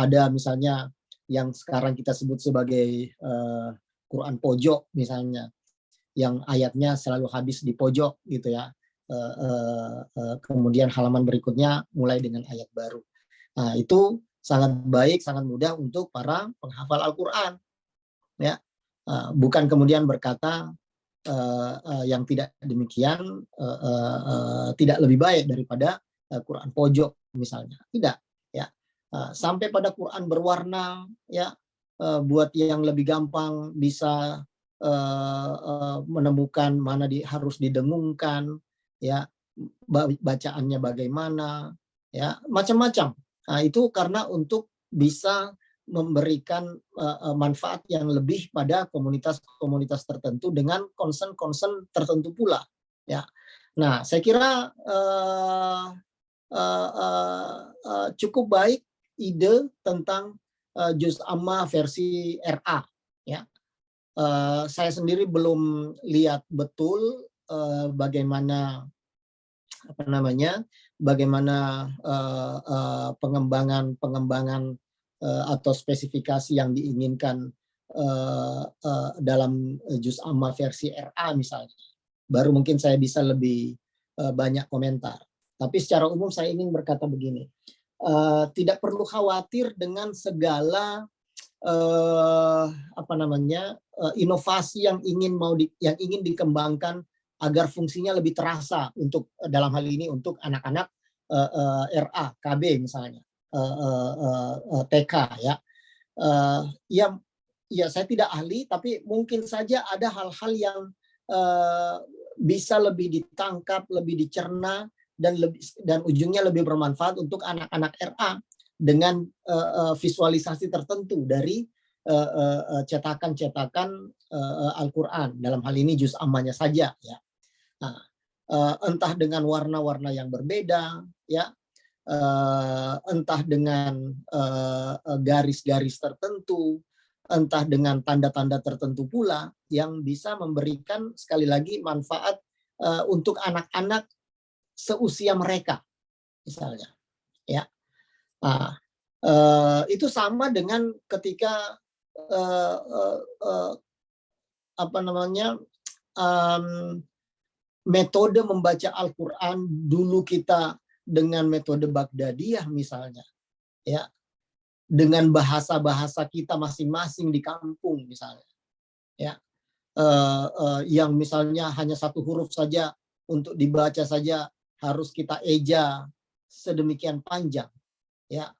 ada misalnya yang sekarang kita sebut sebagai Quran pojok misalnya, yang ayatnya selalu habis di pojok gitu ya. Kemudian halaman berikutnya mulai dengan ayat baru. Nah, itu sangat baik, sangat mudah untuk para penghafal Al-Quran. Ya, bukan kemudian berkata yang tidak demikian tidak lebih baik daripada Quran pojok misalnya, tidak ya. Sampai pada Quran berwarna ya, buat yang lebih gampang bisa menemukan mana harus didengungkan ya, bacaannya bagaimana ya, macam-macam. Nah, itu karena untuk bisa memberikan manfaat yang lebih pada komunitas-komunitas tertentu dengan concern tertentu pula ya. Nah, saya kira cukup baik ide tentang juz amma versi RA ya. Saya sendiri belum lihat betul bagaimana pengembangan atau spesifikasi yang diinginkan dalam juz amma versi RA misalnya. Baru mungkin saya bisa lebih banyak komentar. Tapi secara umum saya ingin berkata begini, tidak perlu khawatir dengan segala inovasi yang ingin dikembangkan agar fungsinya lebih terasa untuk dalam hal ini untuk anak-anak RA, KB misalnya. TK ya. Ya saya tidak ahli, tapi mungkin saja ada hal-hal yang bisa lebih ditangkap, lebih dicerna dan ujungnya lebih bermanfaat untuk anak-anak RA dengan visualisasi tertentu dari cetakan-cetakan Al-Quran, dalam hal ini juz ammanya saja ya. Nah, entah dengan warna-warna yang berbeda ya, entah dengan garis-garis tertentu, entah dengan tanda-tanda tertentu pula yang bisa memberikan sekali lagi manfaat untuk anak-anak seusia mereka misalnya ya. Nah, itu sama dengan ketika metode membaca Al-Quran dulu kita dengan metode Baghdadiyah misalnya, ya, dengan bahasa-bahasa kita masing-masing di kampung misalnya, ya, yang misalnya hanya satu huruf saja untuk dibaca saja harus kita eja sedemikian panjang, ya,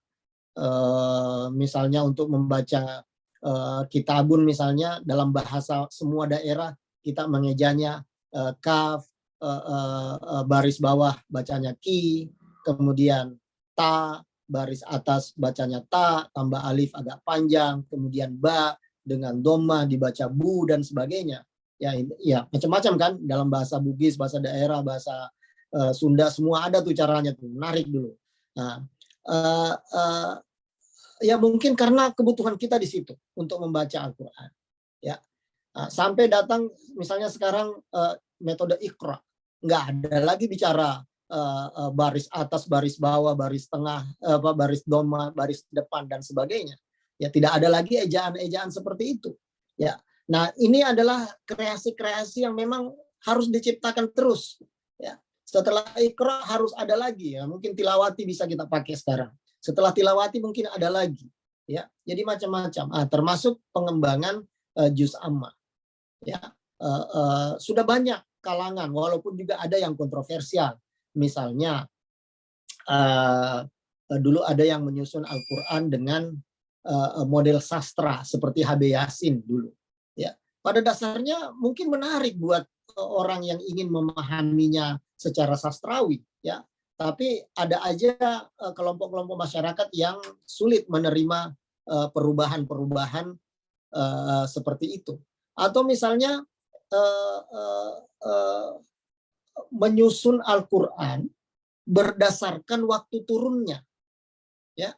misalnya untuk membaca kitabun misalnya dalam bahasa semua daerah kita mengejanya kaf, baris bawah bacanya ki, kemudian ta, baris atas bacanya ta, tambah alif agak panjang, kemudian ba dengan doma dibaca bu dan sebagainya. Ya macam-macam kan dalam bahasa Bugis, bahasa daerah, bahasa Sunda semua ada tuh caranya tuh, menarik dulu. Nah, ya mungkin karena kebutuhan kita di situ untuk membaca Al-Quran. Ya, sampai datang misalnya sekarang metode Iqra, nggak ada lagi bicara baris atas, baris bawah, baris tengah, baris doma, baris depan dan sebagainya. Ya tidak ada lagi ejaan-ejaan seperti itu. Ya, nah ini adalah kreasi-kreasi yang memang harus diciptakan terus. Ya, setelah Iqra harus ada lagi. Ya, mungkin tilawati bisa kita pakai sekarang. Setelah tilawati mungkin ada lagi. Ya, jadi macam-macam. Termasuk pengembangan juz amma. Ya, sudah banyak kalangan, walaupun juga ada yang kontroversial. Misalnya dulu ada yang menyusun Al-Quran dengan model sastra seperti HB Yasin dulu. Ya, pada dasarnya mungkin menarik buat orang yang ingin memahaminya secara sastrawi. Ya, tapi ada aja kelompok-kelompok masyarakat yang sulit menerima perubahan-perubahan seperti itu. Atau misalnya menyusun Al-Quran berdasarkan waktu turunnya, ya,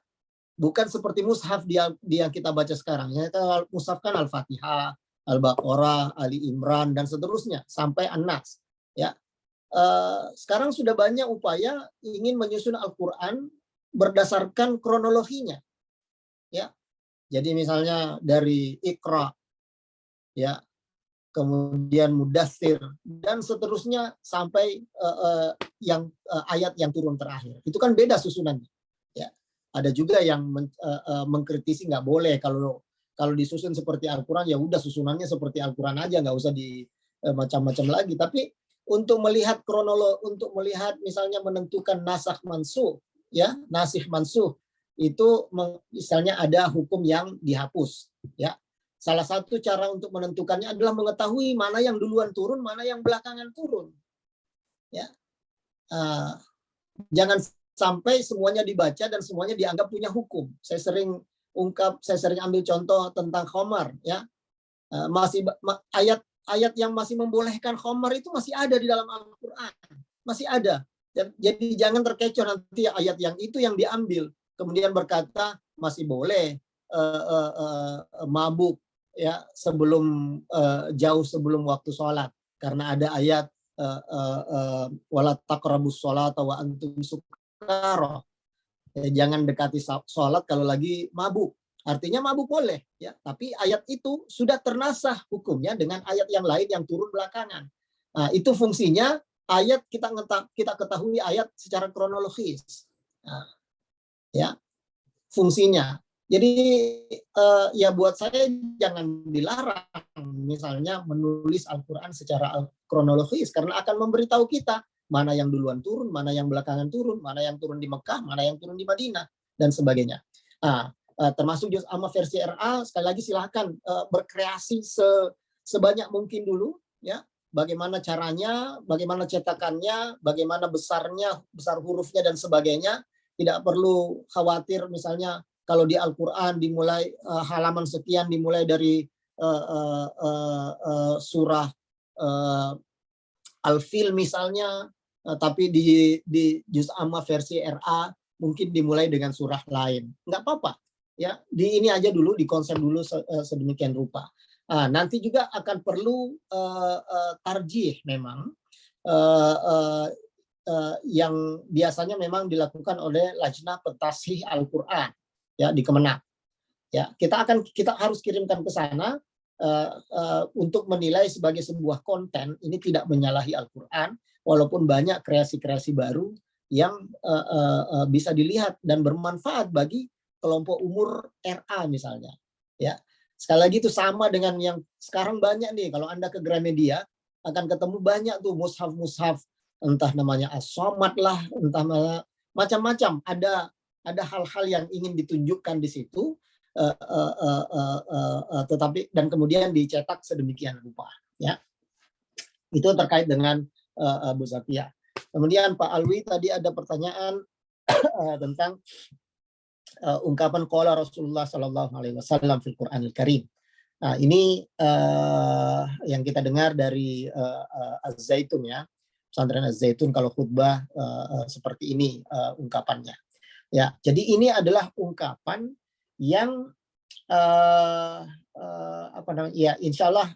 bukan seperti mushaf yang kita baca sekarang. Ya, mushaf kan Al-Fatihah, Al-Baqarah, Ali Imran dan seterusnya sampai An-Nas. Ya, sekarang sudah banyak upaya ingin menyusun Al-Quran berdasarkan kronologinya. Ya, jadi misalnya dari Iqra, ya, kemudian Mudaththir, dan seterusnya sampai ayat yang turun terakhir. Itu kan beda susunannya. Ya, ada juga yang mengkritisi nggak boleh kalau disusun seperti Al-Quran, ya udah susunannya seperti Al-Quran aja, nggak usah di macam-macam lagi. Tapi untuk melihat untuk melihat misalnya menentukan nasakh mansuh, ya, nasikh mansuh, itu misalnya ada hukum yang dihapus, ya. Salah satu cara untuk menentukannya adalah mengetahui mana yang duluan turun, mana yang belakangan turun. Ya, jangan sampai semuanya dibaca dan semuanya dianggap punya hukum. Saya sering ambil contoh tentang khamar. Ya, ayat yang masih membolehkan khamar itu masih ada di dalam Al-Quran, masih ada. Jadi jangan terkecoh nanti ayat yang itu yang diambil, kemudian berkata masih boleh mabuk, ya, jauh sebelum waktu sholat, karena ada ayat wala taqrabus sholata wa antum sukara, jangan dekati sholat kalau lagi mabuk. Artinya mabuk boleh, ya, tapi ayat itu sudah ternasah hukumnya dengan ayat yang lain yang turun belakangan. Nah, itu fungsinya ayat, kita ketahui ayat secara kronologis. Nah, ya, fungsinya. Jadi ya buat saya jangan dilarang misalnya menulis Al-Quran secara kronologis, karena akan memberitahu kita mana yang duluan turun, mana yang belakangan turun, mana yang turun di Mekah, mana yang turun di Madinah, dan sebagainya. Nah, termasuk juz amma versi RA, sekali lagi silahkan berkreasi sebanyak mungkin dulu, ya. Bagaimana caranya, bagaimana cetakannya, bagaimana besar hurufnya dan sebagainya. Tidak perlu khawatir misalnya kalau di Al-Quran dimulai halaman sekian dimulai dari surah Al-Fil misalnya, tapi di juz amma versi RA mungkin dimulai dengan surah lain. Nggak apa-apa. Ya, ini aja dulu, dikonsep dulu sedemikian rupa. Nanti juga akan perlu tarjih memang yang biasanya memang dilakukan oleh Lajnah Pentasih Al-Quran, ya, di Kemenak. Ya, kita harus kirimkan ke sana untuk menilai sebagai sebuah konten ini tidak menyalahi Al-Quran, walaupun banyak kreasi-kreasi baru yang bisa dilihat dan bermanfaat bagi kelompok umur RA misalnya. Ya, sekali lagi itu sama dengan yang sekarang banyak nih, kalau Anda ke Gramedia akan ketemu banyak tuh mushaf-mushaf, entah namanya As-Somad lah, entah macam-macam. Ada hal-hal yang ingin ditunjukkan di situ, tetapi dan kemudian dicetak sedemikian rupa. Ya, itu terkait dengan Bu Zakia. Kemudian Pak Alwi tadi ada pertanyaan tentang ungkapan qala Rasulullah Sallallahu Alaihi Wasallam fil Quranil Karim. Nah, ini yang kita dengar dari Az-Zaitun, ya, pesantren Az-Zaitun kalau khutbah seperti ini ungkapannya. Ya, jadi ini adalah ungkapan yang ya, insya Allah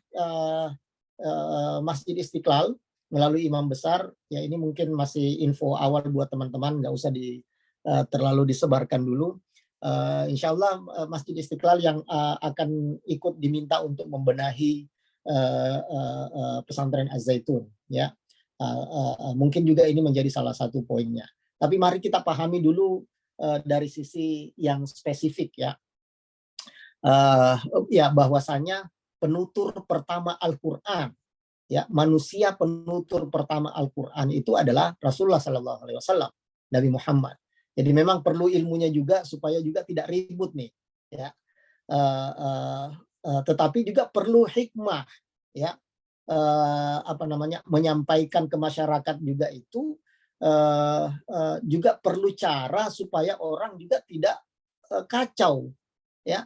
Masjid Istiqlal melalui imam besar, ya, ini mungkin masih info awal buat teman-teman, nggak usah terlalu disebarkan dulu. Insya Allah Masjid Istiqlal yang akan ikut diminta untuk membenahi pesantren Az-Zaitun, ya. Mungkin juga ini menjadi salah satu poinnya. Tapi mari kita pahami dulu dari sisi yang spesifik, ya. Ya, bahwasanya penutur pertama Al-Quran, ya, manusia penutur pertama Al-Quran itu adalah Rasulullah Sallallahu Alaihi Wasallam, Nabi Muhammad. Jadi memang perlu ilmunya juga supaya juga tidak ribut nih, ya. Tetapi juga perlu hikmah, ya. Menyampaikan ke masyarakat juga itu juga perlu cara supaya orang juga tidak kacau, ya.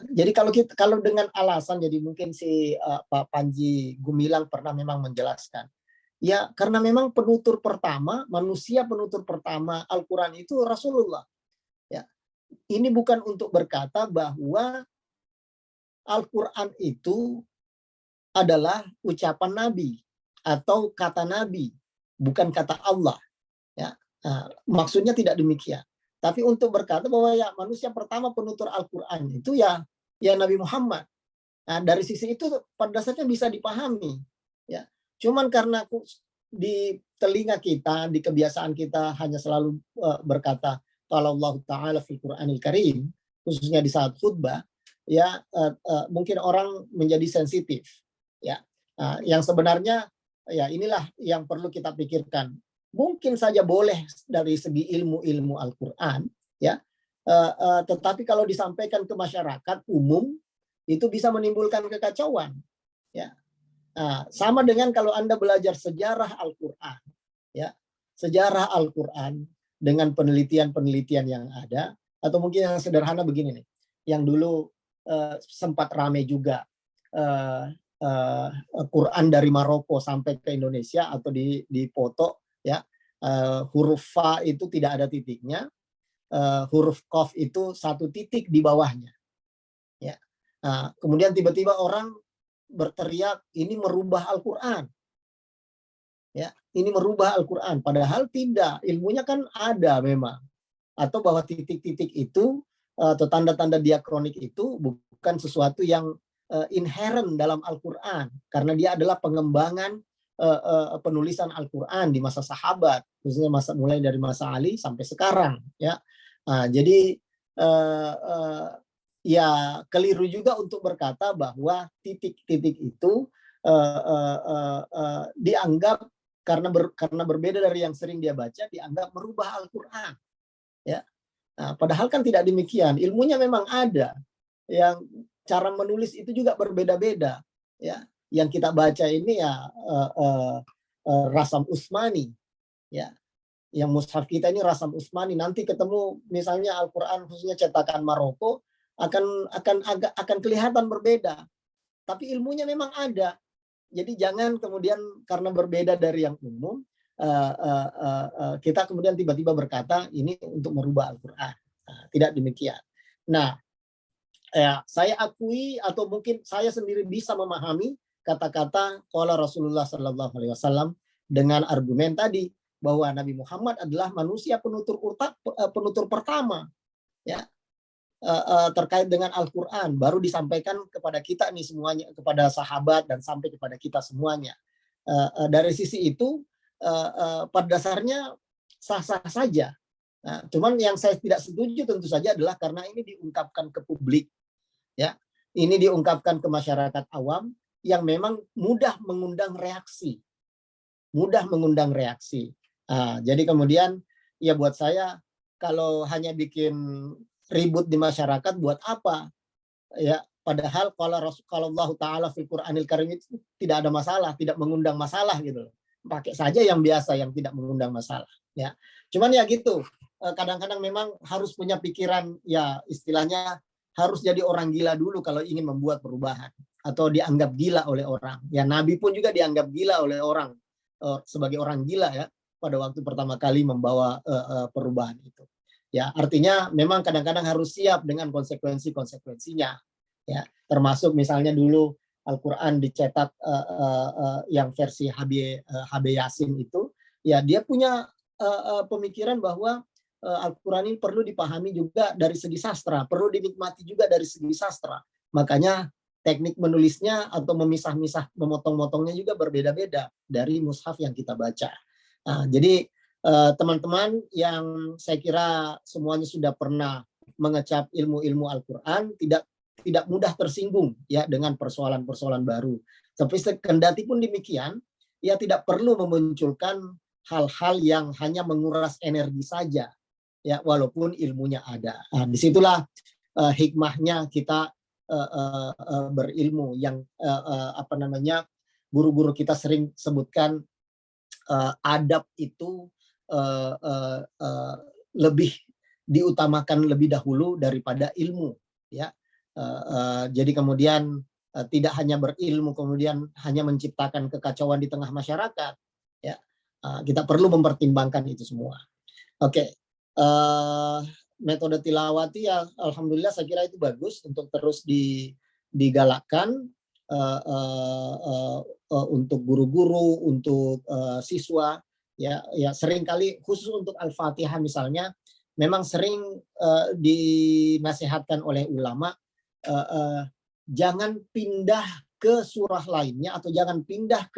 Jadi kalau dengan alasan, jadi mungkin si Pak Panji Gumilang pernah memang menjelaskan, ya, karena memang penutur pertama, manusia penutur pertama Al-Quran itu Rasulullah. Ya, ini bukan untuk berkata bahwa Al-Quran itu adalah ucapan Nabi. atau kata Nabi, bukan kata Allah. Ya, maksudnya tidak demikian. Tapi untuk berkata bahwa ya manusia pertama penutur Al-Quran itu ya Nabi Muhammad. Nah, dari sisi itu pada dasarnya bisa dipahami. Ya, cuman karena di telinga kita, di kebiasaan kita hanya selalu berkata kalau Allah Taala fil Quranil Karim, khususnya di saat khutbah, ya mungkin orang menjadi sensitif. Ya, yang sebenarnya ya inilah yang perlu kita pikirkan. Mungkin saja boleh dari segi ilmu Al-Quran, ya, tetapi kalau disampaikan ke masyarakat umum itu bisa menimbulkan kekacauan. Ya, sama dengan kalau Anda belajar sejarah Al-Quran, ya, sejarah Al-Quran dengan penelitian-penelitian yang ada, atau mungkin yang sederhana begini nih, yang dulu sempat rame juga. Quran dari Maroko sampai ke Indonesia atau dipoto, ya, huruf fa itu tidak ada titiknya, huruf qaf itu 1 titik di bawahnya, ya. Kemudian tiba-tiba orang berteriak ini merubah Al-Quran, ya, ini merubah Al-Quran, padahal tidak, ilmunya kan ada memang, atau bahwa titik-titik itu atau tanda-tanda diakronik itu bukan sesuatu yang inherent dalam Al-Quran, karena dia adalah pengembangan penulisan Al-Quran di masa sahabat, khususnya mulai dari masa Ali sampai sekarang, ya. Jadi ya keliru juga untuk berkata bahwa titik-titik itu dianggap karena berbeda dari yang sering dia baca, dianggap merubah Al-Quran, ya. Padahal kan tidak demikian, ilmunya memang ada, yang cara menulis itu juga berbeda-beda, ya. Yang kita baca ini ya Rasam Utsmani, ya. Yang mushaf kita ini Rasam Utsmani, nanti ketemu misalnya Al-Quran khususnya cetakan Maroko akan kelihatan berbeda. Tapi ilmunya memang ada. Jadi jangan kemudian karena berbeda dari yang umum kita kemudian tiba-tiba berkata ini untuk merubah Al-Quran. Tidak demikian. Nah, ya, saya akui atau mungkin saya sendiri bisa memahami kata-kata qala Rasulullah Sallallahu Alaihi Wasallam dengan argumen tadi bahwa Nabi Muhammad adalah manusia penutur pertama, ya, terkait dengan Al-Quran, baru disampaikan kepada kita nih semuanya, kepada sahabat dan sampai kepada kita semuanya. Dari sisi itu pada dasarnya sah-sah saja. Nah, cuman yang saya tidak setuju tentu saja adalah karena ini diungkapkan ke publik, ya, ini diungkapkan ke masyarakat awam yang memang mudah mengundang reaksi, jadi kemudian ya buat saya kalau hanya bikin ribut di masyarakat buat apa, ya, padahal kalau Allah Taala fil Quranil Karim itu tidak ada masalah, tidak mengundang masalah gitu, pakai saja yang biasa yang tidak mengundang masalah, ya. Cuman ya gitu, kadang-kadang memang harus punya pikiran, ya istilahnya harus jadi orang gila dulu kalau ingin membuat perubahan atau dianggap gila oleh orang. Ya Nabi pun juga dianggap gila oleh orang sebagai orang gila, ya, pada waktu pertama kali membawa perubahan itu. Ya artinya memang kadang-kadang harus siap dengan konsekuensinya. Ya termasuk misalnya dulu Al-Quran dicetak yang versi HB Yasin itu, ya dia punya pemikiran bahwa Al-Quran ini perlu dipahami juga dari segi sastra, perlu dinikmati juga dari segi sastra. Makanya teknik menulisnya atau memisah-misah, memotong-motongnya juga berbeda-beda dari mushaf yang kita baca. Jadi teman-teman yang saya kira semuanya sudah pernah mengecap ilmu-ilmu Al-Quran, tidak mudah tersinggung, ya, dengan persoalan-persoalan baru. Tapi kendati pun demikian, ya tidak perlu memunculkan hal-hal yang hanya menguras energi saja, ya, walaupun ilmunya ada. Disitulah hikmahnya kita berilmu, yang guru-guru kita sering sebutkan adab itu lebih diutamakan lebih dahulu daripada ilmu, ya. Jadi kemudian tidak hanya berilmu kemudian hanya menciptakan kekacauan di tengah masyarakat, ya. Kita perlu mempertimbangkan itu semua. Oke. Metode tilawati ya alhamdulillah saya kira itu bagus untuk terus digalakkan untuk guru-guru, untuk siswa, ya seringkali khusus untuk Al-Fatihah misalnya, memang sering dinasihatkan oleh ulama, jangan pindah ke surah lainnya atau jangan pindah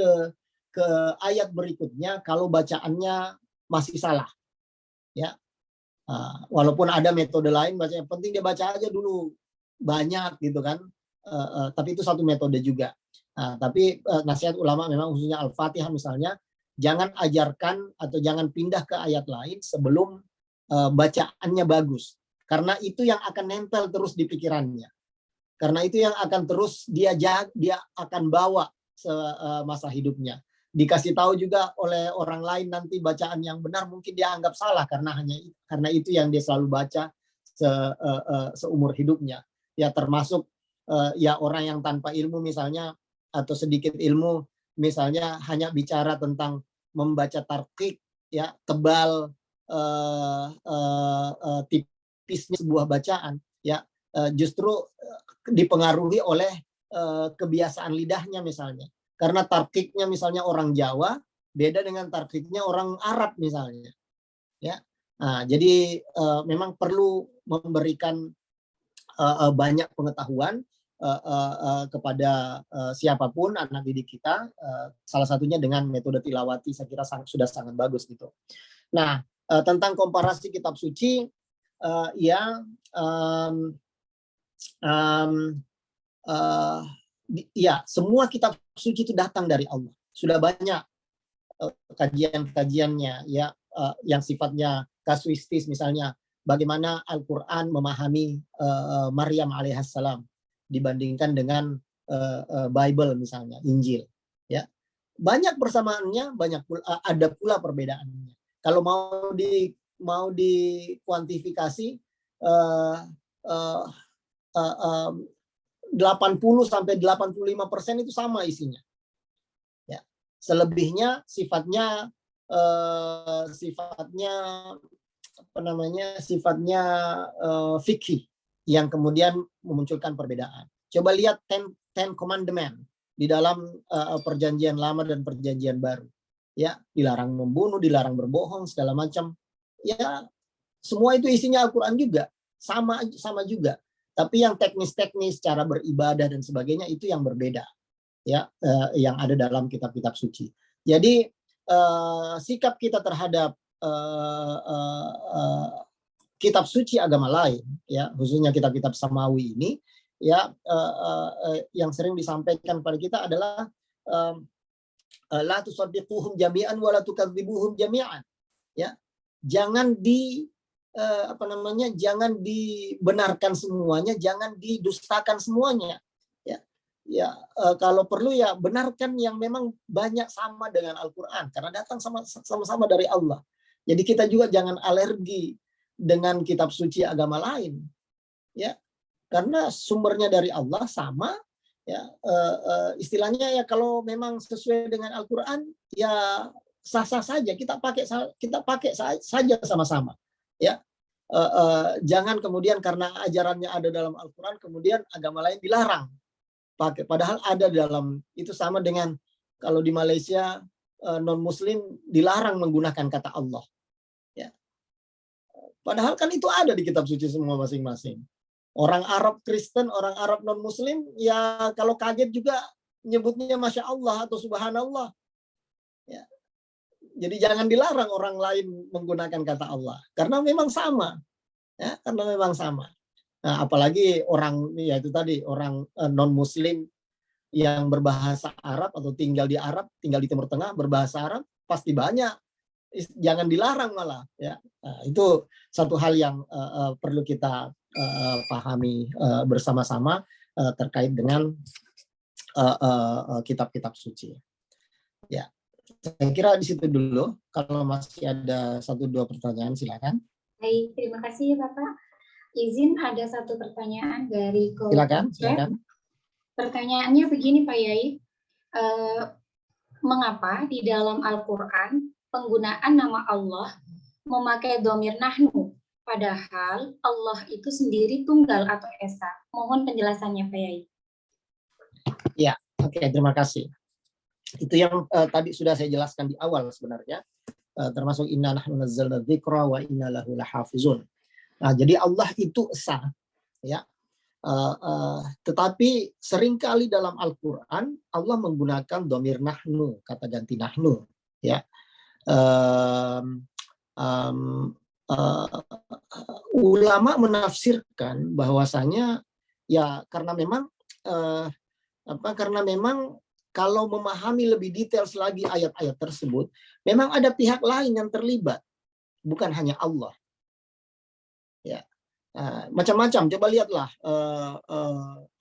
ke ayat berikutnya kalau bacaannya masih salah, ya. Walaupun ada metode lain, bacanya penting dia baca aja dulu banyak gitu kan, tapi itu satu metode juga. Tapi nasihat ulama memang khususnya Al-Fatihah misalnya, jangan ajarkan atau jangan pindah ke ayat lain sebelum bacaannya bagus, karena itu yang akan nempel terus di pikirannya, karena itu yang akan terus dia akan bawa semasa hidupnya. Dikasih tahu juga oleh orang lain nanti bacaan yang benar mungkin dia anggap salah karena itu yang dia selalu baca seumur hidupnya. Ya termasuk ya orang yang tanpa ilmu misalnya atau sedikit ilmu misalnya hanya bicara tentang membaca tarqiq, ya tebal tipisnya sebuah bacaan, ya justru dipengaruhi oleh kebiasaan lidahnya misalnya. Karena tarqiqnya misalnya orang Jawa beda dengan tarqiqnya orang Arab misalnya, ya. Jadi memang perlu memberikan banyak pengetahuan kepada siapapun anak didik kita, salah satunya dengan metode tilawati, saya kira sudah sangat bagus gitu. Nah, tentang komparasi kitab suci, ya semua kitab suci itu datang dari Allah. Sudah banyak kajian-kajiannya, ya yang sifatnya kasuistis, misalnya bagaimana Al-Quran memahami Maryam alaihissalam dibandingkan dengan Bible misalnya, Injil, ya banyak persamaannya, ada pula perbedaannya. Kalau mau dikuantifikasi 80-85% itu sama isinya. Ya. Selebihnya sifatnya fikih yang kemudian memunculkan perbedaan. Coba lihat Ten Commandment di dalam perjanjian lama dan perjanjian baru. Ya, dilarang membunuh, dilarang berbohong, segala macam. Ya, semua itu isinya Al-Quran juga. Sama juga. Tapi yang teknis-teknis, cara beribadah dan sebagainya itu yang berbeda, ya, yang ada dalam kitab-kitab suci. Jadi sikap kita terhadap kitab suci agama lain, ya, khususnya kitab-kitab samawi ini, ya, yang sering disampaikan pada kita adalah la tusaddiquhum jami'an wa la tukadzibuhum jami'an, ya, jangan jangan dibenarkan semuanya, jangan didustakan semuanya, ya kalau perlu ya benarkan yang memang banyak sama dengan Al-Quran karena datang sama-sama dari Allah. Jadi kita juga jangan alergi dengan kitab suci agama lain, ya, karena sumbernya dari Allah sama, ya, istilahnya ya kalau memang sesuai dengan Al-Quran ya sah-sah saja kita pakai saja sama-sama, ya. Jangan kemudian karena ajarannya ada dalam Al-Quran kemudian agama lain dilarang pakai, padahal ada dalam itu. Sama dengan kalau di Malaysia non Muslim dilarang menggunakan kata Allah, ya, padahal kan itu ada di kitab suci semua masing-masing. Orang Arab Kristen, orang Arab non Muslim ya kalau kaget juga nyebutnya Masya Allah atau Subhanallah, ya. Jadi jangan dilarang orang lain menggunakan kata Allah karena memang sama, ya, karena memang sama. Nah, apalagi orang ya itu tadi orang non Muslim yang berbahasa Arab atau tinggal di Timur Tengah berbahasa Arab pasti banyak. Jangan dilarang malah, ya. Nah, itu satu hal yang perlu kita pahami bersama-sama terkait dengan kitab-kitab suci. Ya. Saya kira di situ dulu. Kalau masih ada 1-2 pertanyaan, silakan. Baik, terima kasih Bapak. Izin ada satu pertanyaan dari Silakan. Pertanyaannya begini Pak Yai, mengapa di dalam Al-Quran penggunaan nama Allah memakai dhamir nahnu, padahal Allah itu sendiri tunggal atau esa? Mohon penjelasannya Pak Yai. Ya, oke, terima kasih. Itu yang tadi sudah saya jelaskan di awal sebenarnya, termasuk inna nahnu nazzalna dzikra wa inna lahu lahafizun. Nah, jadi Allah itu esa, ya. Tetapi seringkali dalam Al-Quran Allah menggunakan domir nahnu, kata ganti nahnu, ya. Ulama menafsirkan bahwasanya ya karena memang kalau memahami lebih detail lagi ayat-ayat tersebut, memang ada pihak lain yang terlibat, bukan hanya Allah. Ya, macam-macam. Coba lihatlah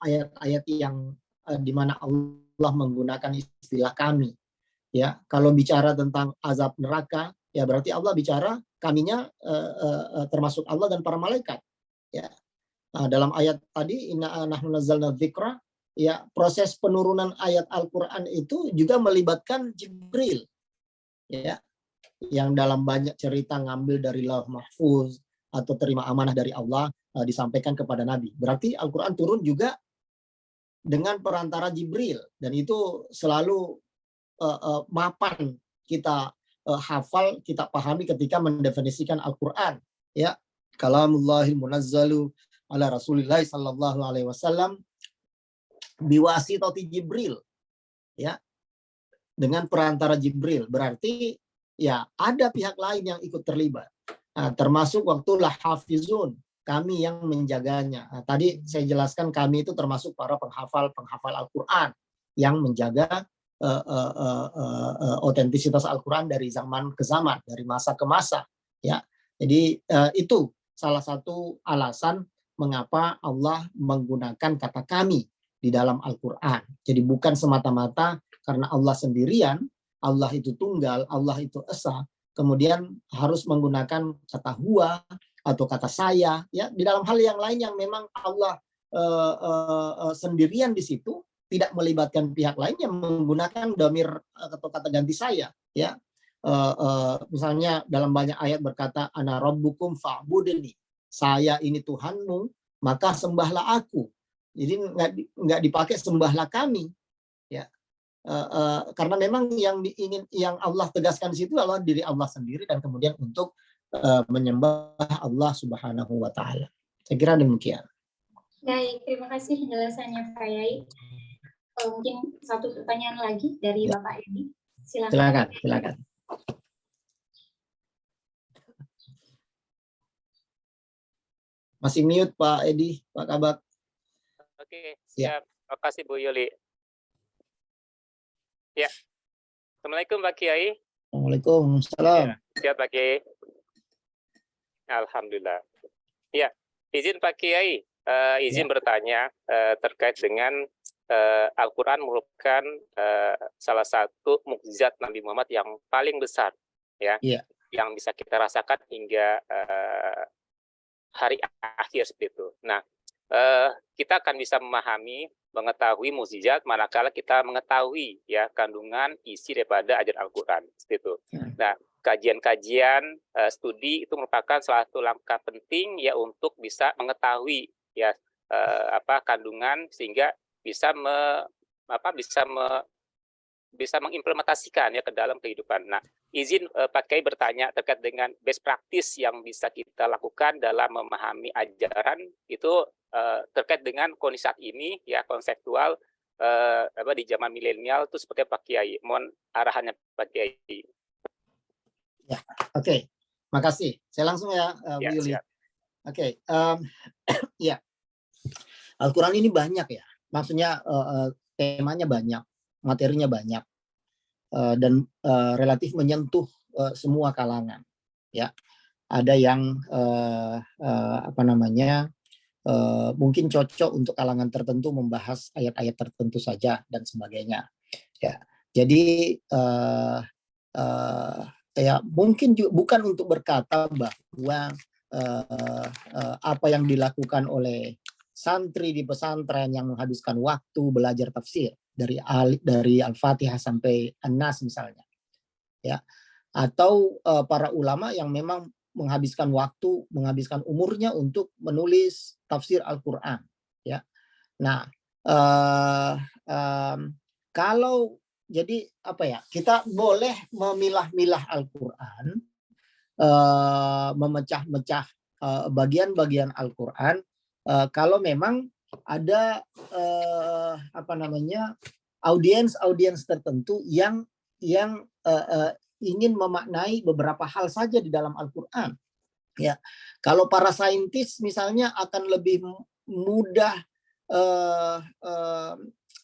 ayat-ayat yang di mana Allah menggunakan istilah kami. Ya, kalau bicara tentang azab neraka, ya berarti Allah bicara kaminya termasuk Allah dan para malaikat. Ya, dalam ayat tadi inna nahnu nazzalna dzikra, ya proses penurunan ayat Al-Quran itu juga melibatkan Jibril, ya, yang dalam banyak cerita ngambil dari Lauh Mahfuz atau terima amanah dari Allah disampaikan kepada Nabi. Berarti Al-Quran turun juga dengan perantara Jibril, dan itu selalu mapan kita hafal, kita pahami ketika mendefinisikan Al-Quran. Ya, kalamullahil munazzalu ala Rasulillah sallallahu alaihi wasallam biwasitati Jibril, ya, dengan perantara Jibril. Berarti ya ada pihak lain yang ikut terlibat. Termasuk waktu lahafizun, kami yang menjaganya. Tadi saya jelaskan kami itu termasuk para penghafal Al-Quran yang menjaga otentisitas Al-Quran dari zaman ke zaman, dari masa ke masa. Ya, jadi itu salah satu alasan mengapa Allah menggunakan kata kami di dalam Al-Quran. Jadi bukan semata-mata karena Allah sendirian, Allah itu tunggal, Allah itu esa, kemudian harus menggunakan kata huwa atau kata saya. Ya, di dalam hal yang lain yang memang Allah sendirian di situ, tidak melibatkan pihak lain yang menggunakan domir atau kata ganti saya. Ya, misalnya dalam banyak ayat berkata ana rabbukum fa'budni, saya ini Tuhanmu, maka sembahlah aku. Jadi nggak dipakai sembahlah kami, ya, karena memang yang Allah tegaskan di situ adalah diri Allah sendiri dan kemudian untuk menyembah Allah Subhanahu wa Ta'ala. Saya kira demikian. Baik, terima kasih penjelasannya Pak Yai. Mungkin satu pertanyaan lagi dari Bapak Edi. Silakan. Masih mute Pak Edi, Pak Kabak. Oke, siap. Terima kasih Bu Yuli. Ya. Assalamualaikum Pak Kiai. Waalaikumsalam. Ya, siap Pak Kiai. Alhamdulillah. Ya, izin Pak Kiai, izin bertanya terkait dengan Al-Quran merupakan salah satu mukjizat Nabi Muhammad yang paling besar, ya, yang bisa kita rasakan hingga hari akhir seperti itu. Nah, kita akan bisa memahami, mengetahui mukjizat manakala kita mengetahui ya kandungan isi daripada ajaran Al-Quran seperti itu. Nah, kajian-kajian studi itu merupakan salah satu langkah penting ya untuk bisa mengetahui ya kandungan sehingga bisa bisa mengimplementasikan ya ke dalam kehidupan. Nah, izin Pak Kiai bertanya terkait dengan best practice yang bisa kita lakukan dalam memahami ajaran itu terkait dengan kondisi saat ini ya konseptual di zaman milenial itu seperti Pak Kiai. Mohon arahannya Pak Kiai. Ya, oke. Makasih. Saya langsung ya, Bu Yuli. Oke. Ya. Al-Quran ini banyak ya. Maksudnya temanya banyak, materinya banyak, dan relatif menyentuh semua kalangan. Ya, ada yang mungkin cocok untuk kalangan tertentu membahas ayat-ayat tertentu saja dan sebagainya. Ya, jadi ya mungkin juga bukan untuk berkata bahwa apa yang dilakukan oleh santri di pesantren yang menghabiskan waktu belajar tafsir dari Al-Fatihah sampai An-Nas misalnya, ya, atau para ulama yang memang menghabiskan waktu, menghabiskan umurnya untuk menulis tafsir Al-Quran, ya. Nah, kalau Jadi apa ya? Kita boleh memilah-milah Al-Qur'an, memecah-mecah bagian-bagian Al-Qur'an kalau memang ada apa namanya? audiens tertentu yang ingin memaknai beberapa hal saja di dalam Al-Qur'an. Ya, kalau para saintis misalnya akan lebih mudah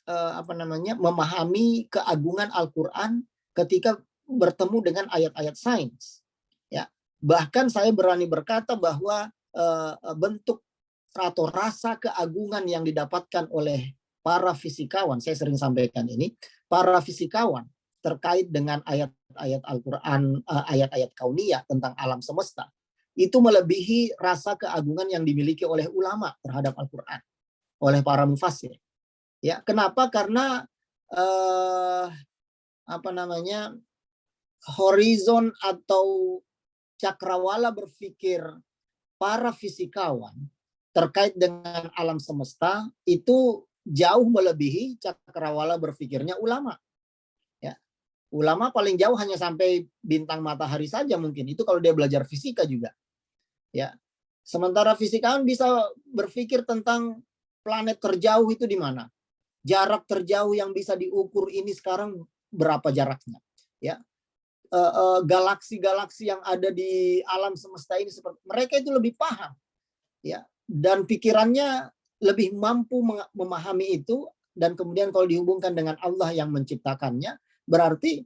apa namanya memahami keagungan Al-Qur'an ketika bertemu dengan ayat-ayat sains. Ya, bahkan saya berani berkata bahwa bentuk atau rasa keagungan yang didapatkan oleh para fisikawan, saya sering sampaikan ini, para fisikawan terkait dengan ayat-ayat Al-Qur'an, ayat-ayat kauniyah tentang alam semesta, itu melebihi rasa keagungan yang dimiliki oleh ulama terhadap Al-Qur'an, oleh para mufassir. Ya, kenapa? Karena apa namanya? horizon atau cakrawala berpikir para fisikawan terkait dengan alam semesta itu jauh melebihi cakrawala berpikirnya ulama. Ya. Ulama paling jauh hanya sampai bintang matahari saja mungkin. Itu kalau dia belajar fisika juga. Ya. Sementara fisikawan bisa berpikir tentang planet terjauh itu di mana. Jarak terjauh yang bisa diukur ini sekarang berapa jaraknya. Ya. Galaksi-galaksi yang ada di alam semesta ini seperti mereka itu lebih paham. Ya. Dan pikirannya lebih mampu memahami itu, dan kemudian kalau dihubungkan dengan Allah yang menciptakannya, berarti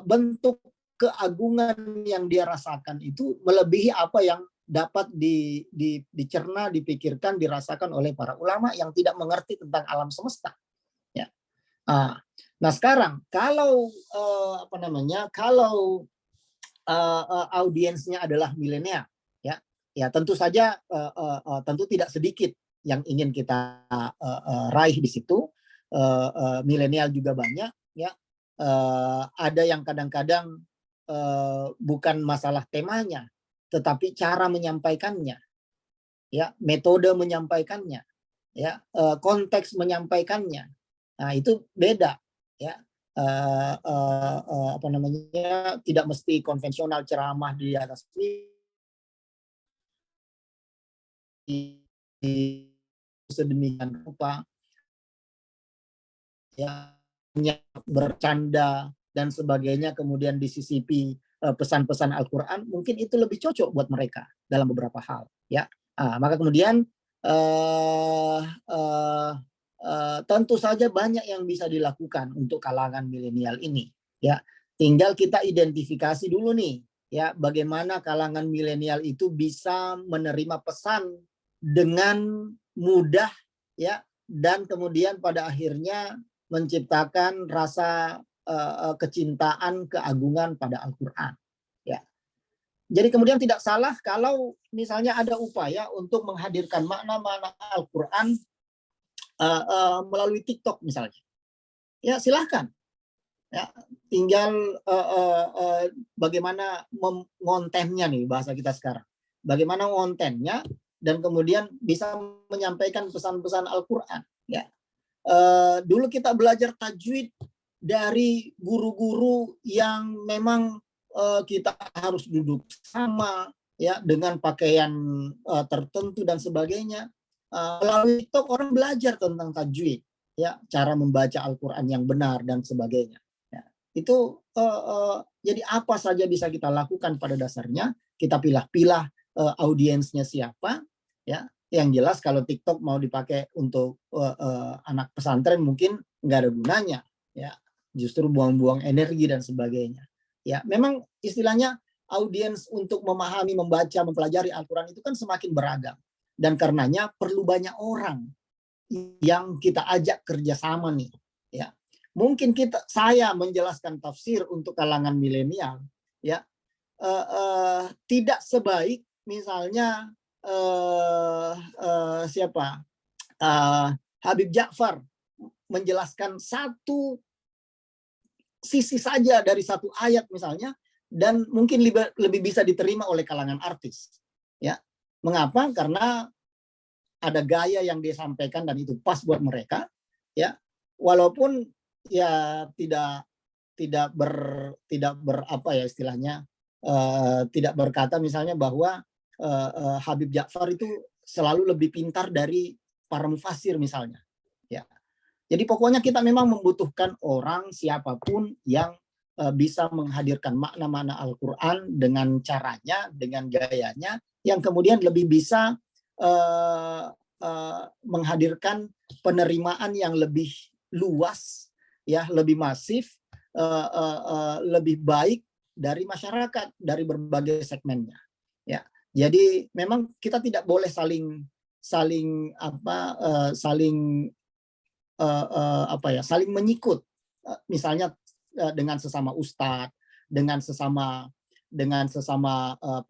bentuk keagungan yang dia rasakan itu melebihi apa yang dapat dicerna, dipikirkan, dirasakan oleh para ulama yang tidak mengerti tentang alam semesta. Ya. Nah sekarang kalau apa namanya, kalau audiensnya adalah milenial, ya tentu saja tentu tidak sedikit yang ingin kita raih di situ. Milenial juga banyak, ya. Ada yang kadang-kadang bukan masalah temanya, tetapi cara menyampaikannya, ya, metode menyampaikannya, ya, konteks menyampaikannya. Nah itu beda, ya. Apa namanya, tidak mesti konvensional ceramah di atas sedemikian rupa, ya, bercanda dan sebagainya, kemudian disisipi pesan-pesan Al-Qur'an, mungkin itu lebih cocok buat mereka dalam beberapa hal, ya. Maka kemudian tentu saja banyak yang bisa dilakukan untuk kalangan milenial ini, ya. Tinggal kita identifikasi dulu nih, ya, bagaimana kalangan milenial itu bisa menerima pesan dengan mudah, ya, dan kemudian pada akhirnya menciptakan rasa kecintaan, keagungan pada Al-Qur'an, ya. Jadi kemudian tidak salah kalau misalnya ada upaya untuk menghadirkan makna-makna Al-Qur'an melalui TikTok misalnya. Ya, silahkan. Ya, tinggal bagaimana ngontennya nih, bahasa kita sekarang. Bagaimana ngontennya dan kemudian bisa menyampaikan pesan-pesan Al-Qur'an, ya. Dulu kita belajar tajwid dari guru-guru yang memang kita harus duduk sama, ya, dengan pakaian tertentu dan sebagainya. Melalui TikTok orang belajar tentang tajwid, ya, cara membaca Al-Qur'an yang benar dan sebagainya. Ya, itu jadi apa saja bisa kita lakukan pada dasarnya. Kita pilah-pilah audiensnya siapa, ya. Yang jelas kalau TikTok mau dipakai untuk anak pesantren mungkin nggak ada gunanya, ya. Justru buang-buang energi dan sebagainya. Ya, memang istilahnya audiens untuk memahami, membaca, mempelajari Al-Qur'an itu kan semakin beragam. Dan karenanya perlu banyak orang yang kita ajak kerjasama nih, ya. Mungkin saya menjelaskan tafsir untuk kalangan milenial, ya, tidak sebaik misalnya siapa, Habib Ja'far menjelaskan satu sisi saja dari satu ayat misalnya, dan mungkin lebih bisa diterima oleh kalangan artis, ya. Mengapa? Karena ada gaya yang dia sampaikan dan itu pas buat mereka, ya. Walaupun ya tidak apa ya istilahnya, tidak berkata misalnya bahwa Habib Ja'far itu selalu lebih pintar dari para mufasir misalnya. Ya. Jadi pokoknya kita memang membutuhkan orang siapapun yang bisa menghadirkan makna-makna Al-Quran dengan caranya, dengan gayanya, yang kemudian lebih bisa menghadirkan penerimaan yang lebih luas, ya, lebih masif, lebih baik dari masyarakat, dari berbagai segmennya. Ya, jadi memang kita tidak boleh saling menyikut, misalnya dengan sesama ustadz, dengan sesama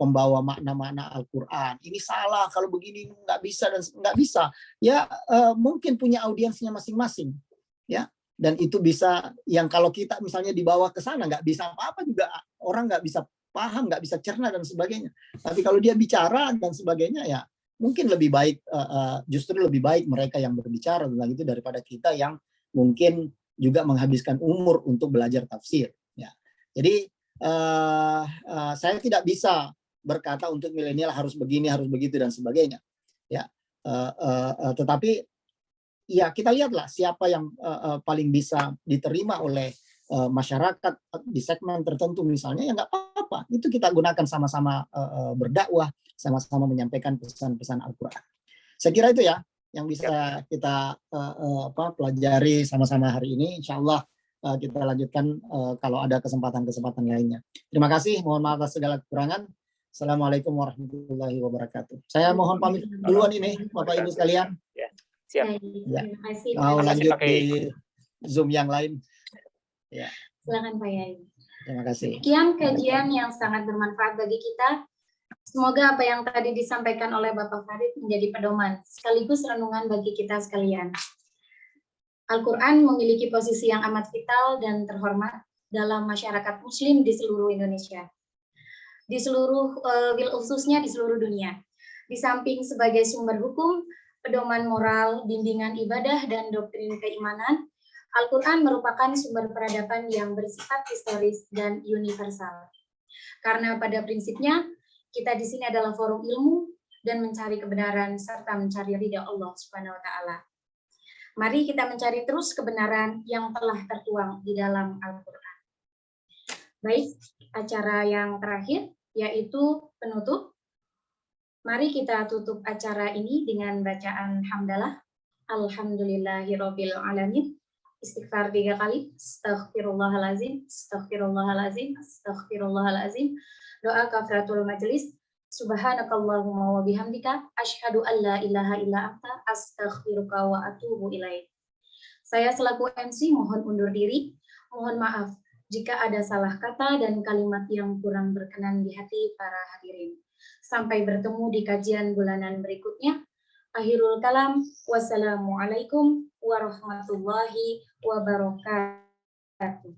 pembawa makna-makna Al-Quran. Ini salah, kalau begini nggak bisa dan nggak bisa. Ya mungkin punya audiensnya masing-masing, ya. Dan itu bisa, yang kalau kita misalnya dibawa ke sana nggak bisa apa-apa juga, orang nggak bisa paham, nggak bisa cerna dan sebagainya. Tapi kalau dia bicara dan sebagainya, ya mungkin lebih baik, justru lebih baik mereka yang berbicara tentang itu daripada kita yang mungkin juga menghabiskan umur untuk belajar tafsir. Ya. Jadi saya tidak bisa berkata untuk milenial harus begini, harus begitu dan sebagainya. Ya, tetapi ya kita lihatlah siapa yang paling bisa diterima oleh masyarakat di segmen tertentu misalnya, ya nggak apa-apa. Itu kita gunakan sama-sama berdakwah, sama-sama menyampaikan pesan-pesan Al-Quran. Saya kira itu ya yang bisa kita pelajari sama-sama hari ini. Insya Allah kita lanjutkan kalau ada kesempatan-kesempatan lainnya. Terima kasih, mohon maaf atas segala kekurangan. Assalamualaikum warahmatullahi wabarakatuh. Saya mohon pamit duluan ini, Bapak Ibu sekalian. Ya, siap. Ya. Terima kasih. Mau lanjut Pak di Zoom yang lain. Ya. Silakan Pak Yai. Terima kasih. Sekian kajian yang sangat bermanfaat bagi kita. Semoga apa yang tadi disampaikan oleh Bapak Farid menjadi pedoman sekaligus renungan bagi kita sekalian. Al-Quran memiliki posisi yang amat vital dan terhormat dalam masyarakat Muslim di seluruh Indonesia, di seluruh khususnya di seluruh dunia. Di samping sebagai sumber hukum, pedoman moral, bimbingan ibadah, dan doktrin keimanan, Al-Quran merupakan sumber peradaban yang bersifat historis dan universal. Karena pada prinsipnya, kita di sini adalah forum ilmu dan mencari kebenaran serta mencari ridha Allah Subhanahu wa taala. Mari kita mencari terus kebenaran yang telah tertuang di dalam Al-Quran. Baik, acara yang terakhir yaitu penutup. Mari kita tutup acara ini dengan bacaan hamdalah. Alhamdulillahirabbil alamin. Istighfar 3 kali. Astaghfirullahalazim, astaghfirullahalazim, astaghfirullahalazim. Doa kafaratul majelis. Subhanakallahumma wa bihamdika asyhadu an la ilaha illa anta astaghfiruka wa atubu ilaik. Saya selaku MC mohon undur diri. Mohon maaf jika ada salah kata dan kalimat yang kurang berkenan di hati para hadirin. Sampai bertemu di kajian bulanan berikutnya. Akhirul kalam. Wassalamualaikum warahmatullahi wabarakatuh.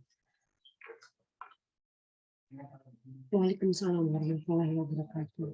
Waalaikumsalam warahmatullahi wabarakatuh.